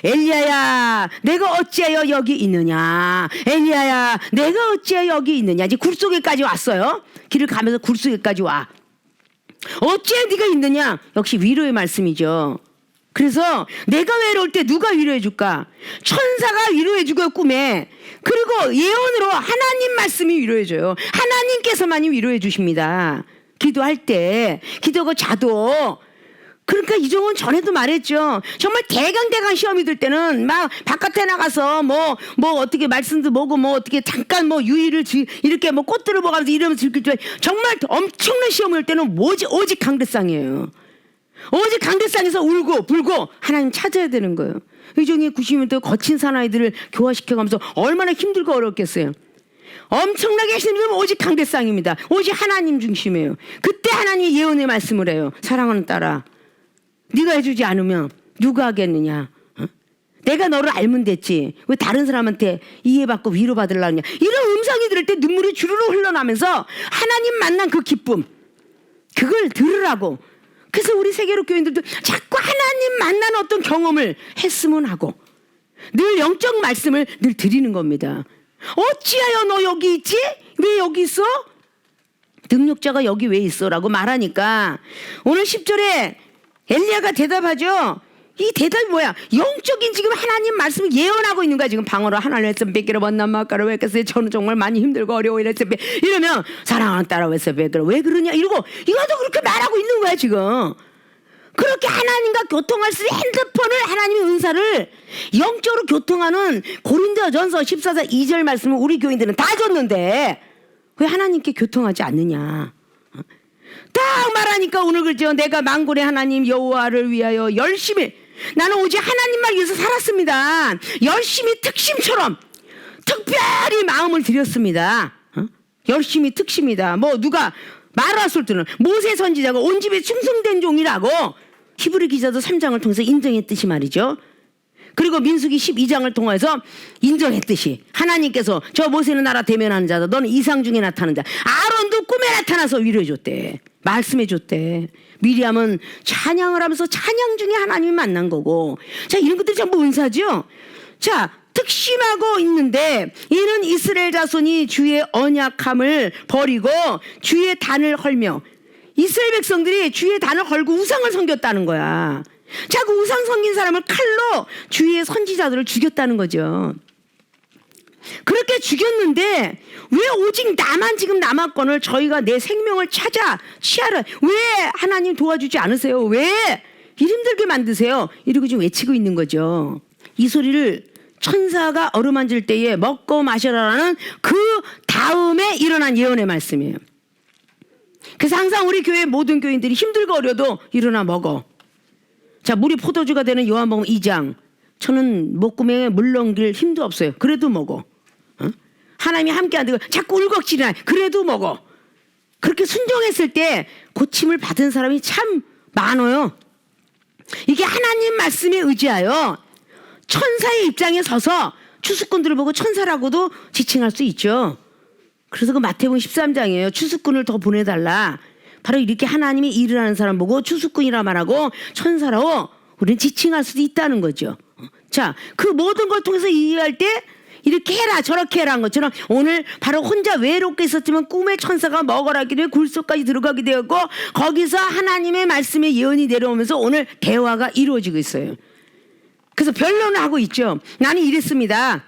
엘리야야, 내가 어찌하여 여기 있느냐. 엘리야야, 내가 어찌하여 여기 있느냐. 이제 굴속에까지 왔어요. 길을 가면서 굴속에까지 와. 어찌하여 네가 있느냐. 역시 위로의 말씀이죠. 그래서 내가 외로울 때 누가 위로해 줄까? 천사가 위로해 주고 꿈에. 그리고 예언으로 하나님 말씀이 위로해 줘요. 하나님께서만이 위로해 주십니다. 기도할 때, 기도하고 자도. 그러니까 이종은 전에도 말했죠. 정말 대강 시험이 들 때는 막 바깥에 나가서 뭐 어떻게 말씀도 보고 뭐 어떻게 잠깐 뭐 유의를 이렇게 뭐 꽃들을 보면서 이러면서 즐길 때 정말 엄청난 시험이 올 때는 오직 강대상이에요. 오직 강대상에서 울고 불고 하나님 찾아야 되는 거예요. 의종이 90년대 거친 사나이들을 교화시켜가면서 얼마나 힘들고 어렵겠어요. 엄청나게 힘들면 오직 강대상입니다. 오직 하나님 중심이에요. 그때 하나님이 예언의 말씀을 해요. 사랑하는 딸아, 네가 해주지 않으면 누가 하겠느냐. 어? 내가 너를 알면 됐지. 왜 다른 사람한테 이해받고 위로받으려고 하냐. 이런 음성이 들을 때 눈물이 주르르 흘러나면서 하나님 만난 그 기쁨, 그걸 들으라고. 그래서 우리 세계로 교인들도 자꾸 하나님 만난 어떤 경험을 했으면 하고 늘 영적 말씀을 늘 드리는 겁니다. 어찌하여 너 여기 있지? 왜 여기 있어? 능력자가 여기 왜 있어? 라고 말하니까 오늘 10절에 엘리야가 대답하죠. 이 대답이 뭐야? 영적인 지금 하나님 말씀을 예언하고 있는 거야. 지금 방어로 하나를 했으면 뺏기러 만난 마까로 왜 했겠어요? 저는 정말 많이 힘들고 어려워 이랬어요. 이러면 사랑하는 딸아 왜 뺏기러 왜 그러냐 이러고 이것도 그렇게 말하고 있는 거야 지금. 그렇게 하나님과 교통할 수 있는 핸드폰을 하나님의 은사를 영적으로 교통하는 고린도전서 14장 2절 말씀을 우리 교인들은 다 줬는데 왜 하나님께 교통하지 않느냐. 딱 말하니까 오늘 그죠. 내가 만군의 하나님 여호와를 위하여 열심히, 나는 오직 하나님만 위해서 살았습니다. 열심히 특심처럼 특별히 마음을 들였습니다. 열심히 특심이다. 뭐 누가 말했을 때는 모세 선지자가 온 집에 충성된 종이라고 히브리 기자도 3장을 통해서 인정했듯이 말이죠. 그리고 민수기 12장을 통해서 인정했듯이 하나님께서 저 모세는 나라 대면하는 자다. 너는 이상 중에 나타나는 자. 아론도 꿈에 나타나서 위로해줬대. 말씀해줬대. 미리암은 찬양을 하면서 찬양 중에 하나님이 만난 거고. 자, 이런 것들이 전부 은사죠. 자, 특심하고 있는데 이는 이스라엘 자손이 주의 언약함을 버리고 주의 단을 헐며, 이스라엘 백성들이 주의 단을 헐고 우상을 섬겼다는 거야. 자, 그 우상 섬긴 사람을 칼로 주의 선지자들을 죽였다는 거죠. 그렇게 죽였는데 왜 오직 나만 지금 남았건을 저희가 내 생명을 찾아 취하라. 왜 하나님 도와주지 않으세요? 왜 힘들게 만드세요? 이러고 지금 외치고 있는 거죠. 이 소리를 천사가 어루만질 때에 먹고 마셔라라는 그 다음에 일어난 예언의 말씀이에요. 그래서 항상 우리 교회 모든 교인들이 힘들고 어려도 일어나 먹어. 자, 물이 포도주가 되는 요한복음 2장. 저는 목구멍에 물 넘길 힘도 없어요. 그래도 먹어. 하나님이 함께 안 되고 자꾸 울컥지나 그래도 먹어. 그렇게 순종했을 때 고침을 받은 사람이 참 많아요. 이게 하나님 말씀에 의지하여 천사의 입장에 서서 추수꾼들을 보고 천사라고도 지칭할 수 있죠. 그래서 그 마태복음 13장이에요. 추수꾼을 더 보내달라. 바로 이렇게 하나님이 일을 하는 사람 보고 추수꾼이라 말하고 천사라고 우리는 지칭할 수도 있다는 거죠. 자, 그 모든 걸 통해서 이해할 때 이렇게 해라 저렇게 해라 한 것처럼 오늘 바로 혼자 외롭게 있었지만 꿈의 천사가 먹으라 기도에 굴속까지 들어가게 되었고 거기서 하나님의 말씀의 예언이 내려오면서 오늘 대화가 이루어지고 있어요. 그래서 변론을 하고 있죠. 나는 이랬습니다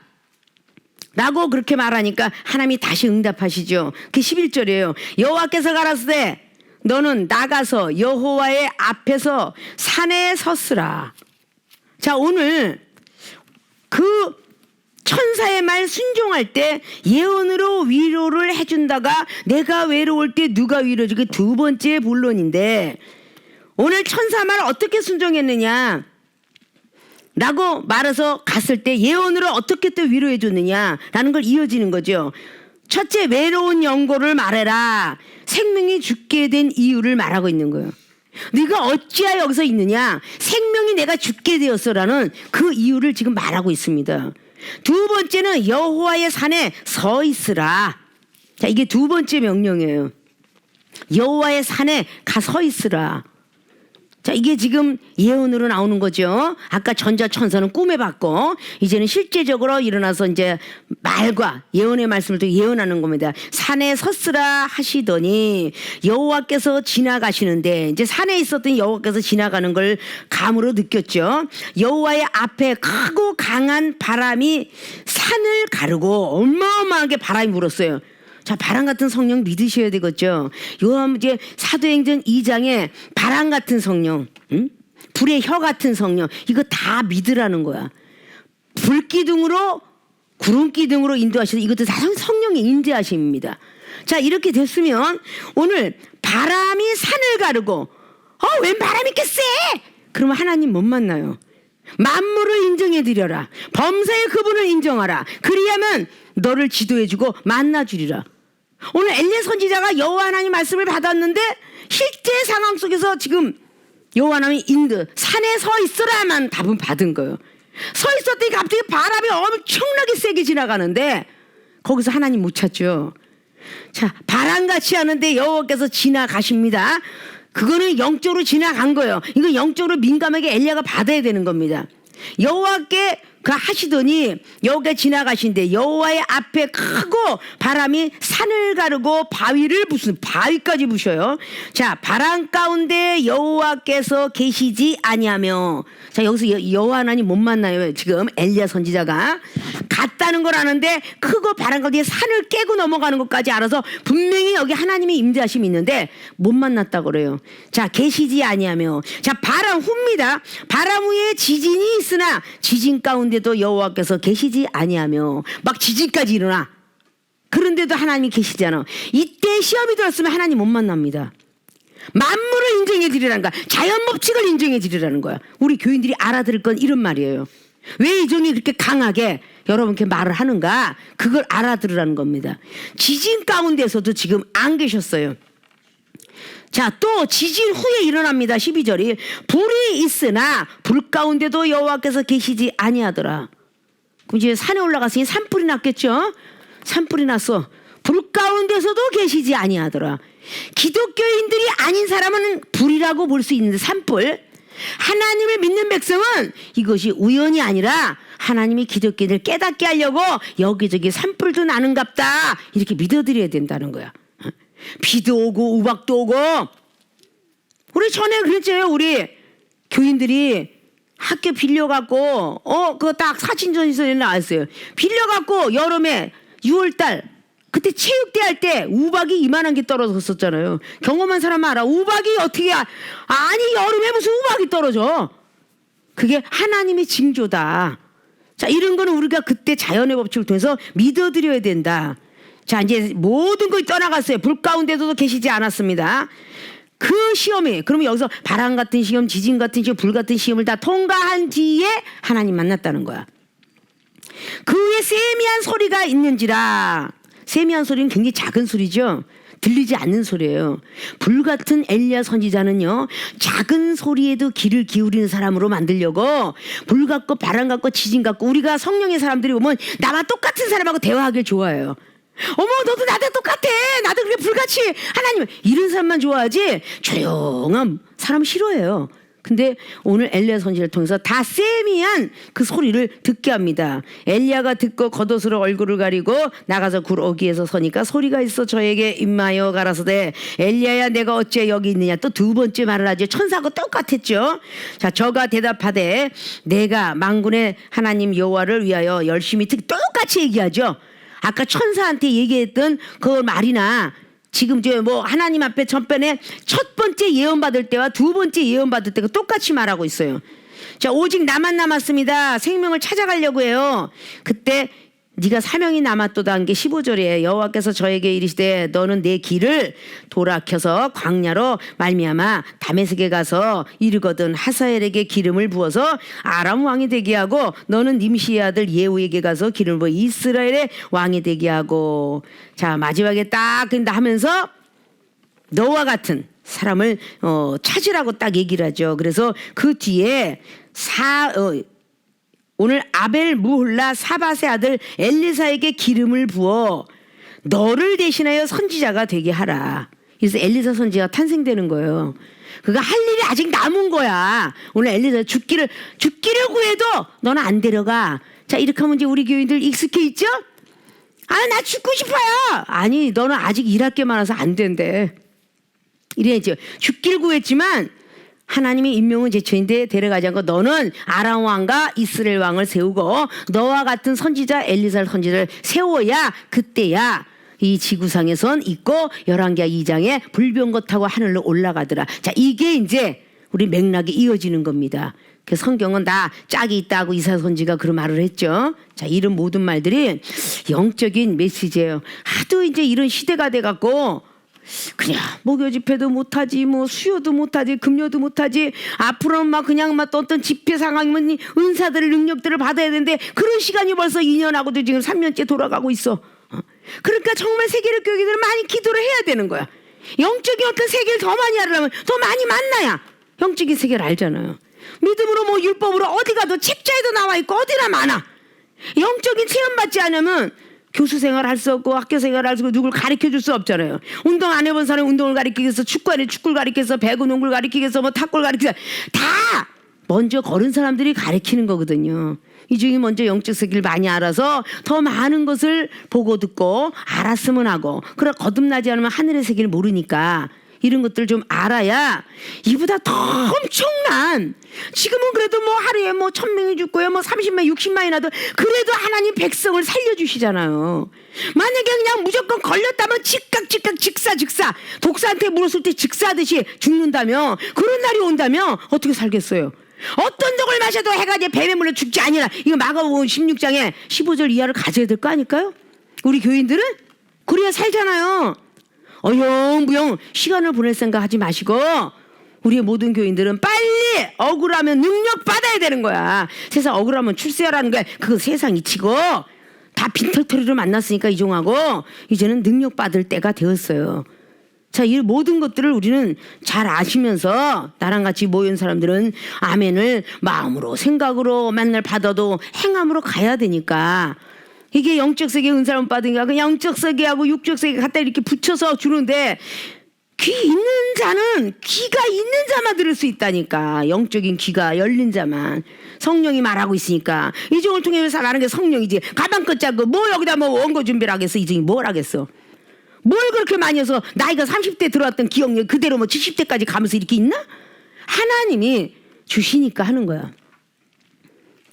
라고 그렇게 말하니까 하나님이 다시 응답하시죠. 그게 11절이에요. 여호와께서 가라사대 너는 나가서 여호와의 앞에서 산에 섰으라. 자, 오늘 그 천사의 말 순종할 때 예언으로 위로를 해준다가 내가 외로울 때 누가 위로해주게 두 번째 본론인데 오늘 천사 말 어떻게 순종했느냐 라고 말해서 갔을 때 예언으로 어떻게 또 위로해 줬느냐라는 걸 이어지는 거죠. 첫째, 외로운 연고를 말해라. 생명이 죽게 된 이유를 말하고 있는 거예요. 네가 어찌하여 여기서 있느냐, 생명이 내가 죽게 되었어라는 그 이유를 지금 말하고 있습니다. 두 번째는 여호와의 산에 서 있으라. 자, 이게 두 번째 명령이에요. 여호와의 산에 가 서 있으라. 자, 이게 지금 예언으로 나오는 거죠. 아까 전자천사는 꿈에 봤고 이제는 실제적으로 일어나서 이제 말과 예언의 말씀을 또 예언하는 겁니다. 산에 섰으라 하시더니 여호와께서 지나가시는데 이제 산에 있었던 여호와께서 지나가는 걸 감으로 느꼈죠. 여호와의 앞에 크고 강한 바람이 산을 가르고 어마어마하게 바람이 불었어요. 자, 바람 같은 성령 믿으셔야 되겠죠. 요한 이제 사도행전 2장에 바람 같은 성령, 불의 혀 같은 성령, 이거 다 믿으라는 거야. 불기둥으로 구름기둥으로 인도하셔서 이것도 다 성령의 인도하심입니다. 자, 이렇게 됐으면 오늘 바람이 산을 가르고 웬 바람이 이렇게 세? 그러면 하나님 못 만나요. 만물을 인정해 드려라. 범사의 그분을 인정하라. 그리하면 너를 지도해주고 만나주리라. 오늘 엘리야 선지자가 여호와 하나님 말씀을 받았는데 실제 상황 속에서 지금 여호와 하나님이 인도 산에 서 있으라만 답은 받은 거예요. 서 있었더니 갑자기 바람이 엄청나게 세게 지나가는데 거기서 하나님 못 찾죠. 자, 바람같이 하는데 여호와께서 지나가십니다. 그거는 영적으로 지나간 거예요. 이거 영적으로 민감하게 엘리야가 받아야 되는 겁니다. 여호와께 그 하시더니 여호와께 지나가신데 여호와의 앞에 크고 바람이 산을 가르고 바위를 부수는 바위까지 부셔요. 자, 바람 가운데 여호와께서 계시지 아니하며. 자, 여기서 여호와 하나님 못 만나요. 지금 엘리야 선지자가 갔다는 걸 아는데 크고 바람 가운데 산을 깨고 넘어가는 것까지 알아서 분명히 여기 하나님의 임재하심이 있는데 못 만났다고 그래요. 자, 계시지 아니하며. 자, 바람 후입니다. 바람 후에 지진이 있으나 지진 가운데도 여호와께서 계시지 아니하며. 막 지진까지 일어나. 그런데도 하나님이 계시잖아. 이때 시험이 들었으면 하나님 못 만납니다. 만물을 인정해 드리라는 거야. 자연 법칙을 인정해 드리라는 거야. 우리 교인들이 알아들을 건 이런 말이에요. 왜 이 종이 그렇게 강하게 여러분께 말을 하는가? 그걸 알아들으라는 겁니다. 지진 가운데서도 지금 안 계셨어요. 자, 또 지진 후에 일어납니다. 12절이 불이 있으나 불 가운데도 여호와께서 계시지 아니하더라. 그럼 이제 산에 올라갔으니 산불이 났겠죠. 산불이 났어. 불 가운데서도 계시지 아니하더라. 기독교인들이 아닌 사람은 불이라고 볼 수 있는데 산불. 하나님을 믿는 백성은 이것이 우연이 아니라 하나님이 기독교인을 깨닫게 하려고 여기저기 산불도 나는갑다 이렇게 믿어드려야 된다는 거야. 비도 오고 우박도 오고. 우리 전에 그랬잖아요. 우리 교인들이 학교 빌려갖고 그거 딱 사친전에서 나왔어요. 빌려갖고 여름에 6월달 그때 체육대 할 때 우박이 이만한 게 떨어졌었잖아요. 경험한 사람 알아. 우박이 어떻게 아니 여름에 무슨 우박이 떨어져. 그게 하나님의 징조다. 자, 이런 거는 우리가 그때 자연의 법칙을 통해서 믿어드려야 된다. 자, 이제 모든 걸 떠나갔어요. 불 가운데도 계시지 않았습니다. 그 시험에, 그러면 여기서 바람 같은 시험, 지진 같은 시험, 불 같은 시험을 다 통과한 뒤에 하나님 만났다는 거야. 그 후에 세미한 소리가 있는지라. 세미한 소리는 굉장히 작은 소리죠. 들리지 않는 소리예요. 불 같은 엘리야 선지자는요, 작은 소리에도 귀를 기울이는 사람으로 만들려고 불 같고 바람 같고 지진 같고, 우리가 성령의 사람들이 보면 나와 똑같은 사람하고 대화하길 좋아해요. 어머, 너도 나도 똑같아. 나도 그렇게 불같이 하나님, 이런 사람만 좋아하지 조용한 사람 싫어해요. 근데 오늘 엘리야 선지자를 통해서 다 세미한 그 소리를 듣게 합니다. 엘리야가 듣고 겉옷으로 얼굴을 가리고 나가서 굴 어귀에서 서니까 소리가 있어 저에게 임하여 가라사대 엘리야야 내가 어째 여기 있느냐. 또 두 번째 말을 하죠. 천사하고 똑같았죠. 자, 저가 대답하되 내가 만군의 하나님 여호와를 위하여 열심히 똑같이 얘기하죠. 아까 천사한테 얘기했던 그 말이나 지금 저 뭐 하나님 앞에 전편에 첫 번째 예언 받을 때와 두 번째 예언 받을 때가 똑같이 말하고 있어요. 자, 오직 나만 남았습니다. 생명을 찾아가려고 해요. 그때 네가 사명이 남았도다 한 게 15절이에요. 여호와께서 저에게 이르시되 너는 내 길을 돌아켜서 광야로 말미암아 다메섹에 가서 이르거든 하사엘에게 기름을 부어서 아람 왕이 되게 하고 너는 님시의 아들 예후에게 가서 기름을 부어 이스라엘의 왕이 되게 하고. 자, 마지막에 딱 근다 하면서 너와 같은 사람을 찾으라고 딱 얘기를 하죠. 그래서 그 뒤에 오늘 아벨 무홀라 사밧의 아들 엘리사에게 기름을 부어 너를 대신하여 선지자가 되게 하라. 그래서 엘리사 선지자가 탄생되는 거예요. 그가 할 일이 아직 남은 거야. 오늘 엘리사 죽기를 구해도 너는 안 데려가. 자, 이렇게 하면 이제 우리 교인들 익숙해 있죠? 아, 나 죽고 싶어요. 아니, 너는 아직 일할 게 많아서 안 된대. 이래야죠. 죽기를 구했지만 하나님의 임명은 제초인데 데려가지 않고 너는 아람 왕과 이스라엘 왕을 세우고 너와 같은 선지자 엘리사 선지자를 세워야 그때야 이 지구상에선 있고 열왕기하 2장에 불병거 타고 하늘로 올라가더라. 자, 이게 이제 우리 맥락이 이어지는 겁니다. 그 성경은 다 짝이 있다고 이사야 선지가 그런 말을 했죠. 자, 이런 모든 말들이 영적인 메시지예요. 하도 이제 이런 시대가 돼갖고 그냥 목요 집회도 못하지, 뭐 수요도 못하지, 금요도 못하지. 앞으로는 막 그냥 막 어떤 집회 상황이면 은사들을 능력들을 받아야 되는데 그런 시간이 벌써 2년하고도 지금 3년째 돌아가고 있어. 그러니까 정말 세계를 교회들은 많이 기도를 해야 되는 거야. 영적인 어떤 세계를 더 많이 알으려면 더 많이 만나야 영적인 세계를 알잖아요. 믿음으로 뭐 율법으로 어디 가도 책자에도 나와 있고 어디나 많아. 영적인 체험 받지 않으면 교수 생활 할 수 없고 학교 생활 할 수 없고 누굴 가르쳐 줄 수 없잖아요. 운동 안 해본 사람이 운동을 가르치겠어, 축구하는 축구를 가르치겠어, 배구 농구를 가르치겠어, 뭐 탁구를 가르치겠어. 다 먼저 걸은 사람들이 가르치는 거거든요. 이 중에 먼저 영적 세계를 많이 알아서 더 많은 것을 보고 듣고 알았으면 하고, 그래 거듭나지 않으면 하늘의 세계를 모르니까 이런 것들 좀 알아야 이보다 더 엄청난, 지금은 그래도 뭐 하루에 뭐 1000명이 죽고요, 뭐 30만 60만이 나도 그래도 하나님 백성을 살려주시잖아요. 만약에 그냥 무조건 걸렸다면 즉각 직사 독사한테 물었을 때 직사하듯이 죽는다면, 그런 날이 온다면 어떻게 살겠어요? 어떤 독을 마셔도 해가 이제 뱀에 물려 죽지 아니라, 이거 마가복음 16장에 15절 이하를 가져야 될 거 아닐까요? 우리 교인들은 그래야 살잖아요. 어영부영 시간을 보낼 생각 하지 마시고 우리의 모든 교인들은 빨리 억울하면 능력 받아야 되는 거야. 세상 억울하면 출세하라는 거야. 그건 세상 이치고 다 빈털터리로 만났으니까 이종하고 이제는 능력 받을 때가 되었어요. 자, 이 모든 것들을 우리는 잘 아시면서 나랑 같이 모인 사람들은 아멘을 마음으로 생각으로 맨날 받아도 행함으로 가야 되니까, 이게 영적 세계 은사를 받으니까 그냥 영적 세계하고 육적 세계 갖다 이렇게 붙여서 주는데, 귀 있는 자는 귀가 있는 자만 들을 수 있다니까. 영적인 귀가 열린 자만. 성령이 말하고 있으니까. 이종을 통해서 말하는 게 성령이지. 가방 끄자고 뭐 여기다 뭐 원고 준비를 하겠어. 이종이 뭘 하겠어. 뭘 그렇게 많이 해서 나이가 30대 들어왔던 기억력 그대로 뭐 70대까지 가면서 이렇게 있나? 하나님이 주시니까 하는 거야.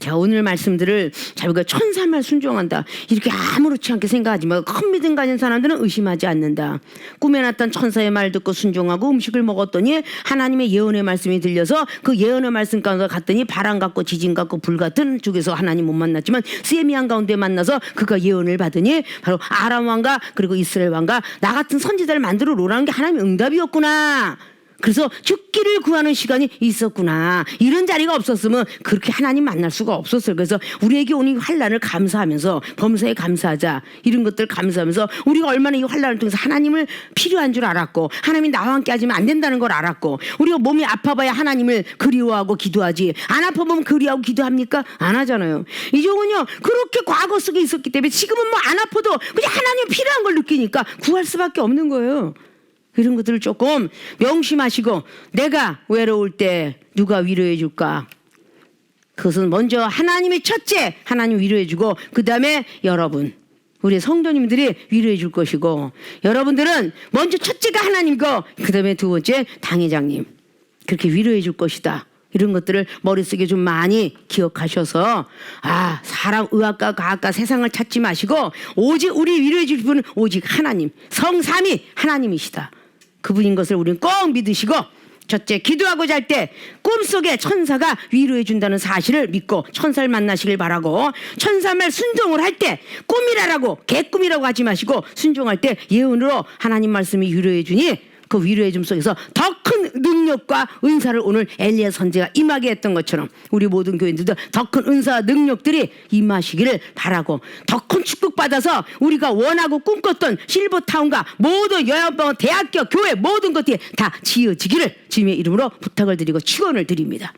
자, 오늘 말씀들을 자기가 천사말 순종한다 이렇게 아무렇지 않게 생각하지만 큰 믿음 가진 사람들은 의심하지 않는다. 꿈에 나타난 천사의 말 듣고 순종하고 음식을 먹었더니 하나님의 예언의 말씀이 들려서 그 예언의 말씀 가운데 갔더니 바람 같고 지진 같고 불 같은 쪽에서 하나님 못 만났지만 세미한 가운데 만나서 그가 예언을 받으니 바로 아람 왕과 그리고 이스라엘 왕과 나 같은 선지자를 만들어 놓으라는 게 하나님의 응답이었구나. 그래서 죽기를 구하는 시간이 있었구나. 이런 자리가 없었으면 그렇게 하나님 만날 수가 없었어요. 그래서 우리에게 오는 환난을 감사하면서 범사에 감사하자. 이런 것들 감사하면서 우리가 얼마나 이 환난을 통해서 하나님을 필요한 줄 알았고 하나님이 나와 함께 하지면 안 된다는 걸 알았고 우리가 몸이 아파봐야 하나님을 그리워하고 기도하지 안 아파보면 그리워하고 기도합니까? 안 하잖아요. 이종은요 그렇게 과거 속에 있었기 때문에 지금은 뭐 안 아파도 그냥 하나님 필요한 걸 느끼니까 구할 수밖에 없는 거예요. 이런 것들을 조금 명심하시고 내가 외로울 때 누가 위로해 줄까? 그것은 먼저 하나님이 첫째 하나님 위로해 주고 그 다음에 여러분 우리 성도님들이 위로해 줄 것이고 여러분들은 먼저 첫째가 하나님이고 그 다음에 두 번째 당회장님 그렇게 위로해 줄 것이다. 이런 것들을 머릿속에 좀 많이 기억하셔서 사람 의학과 과학과 세상을 찾지 마시고 오직 우리 위로해 줄 분은 오직 하나님 성삼위 하나님이시다. 그분인 것을 우리는 꼭 믿으시고 첫째 기도하고 잘 때 꿈속에 천사가 위로해 준다는 사실을 믿고 천사를 만나시길 바라고 천사말 순종을 할 때 꿈이라고 개꿈이라고 하지 마시고 순종할 때 예언으로 하나님 말씀이 위로해 주니 그 위로해 줌 속에서 더 큰 능력과 은사를 오늘 엘리야 선지자가 임하게 했던 것처럼 우리 모든 교인들도 더 큰 은사와 능력들이 임하시기를 바라고 더 큰 축복받아서 우리가 원하고 꿈꿨던 실버타운과 모든 요양병원 대학교 교회 모든 것들이 다 지어지기를 주님의 이름으로 부탁을 드리고 축원을 드립니다.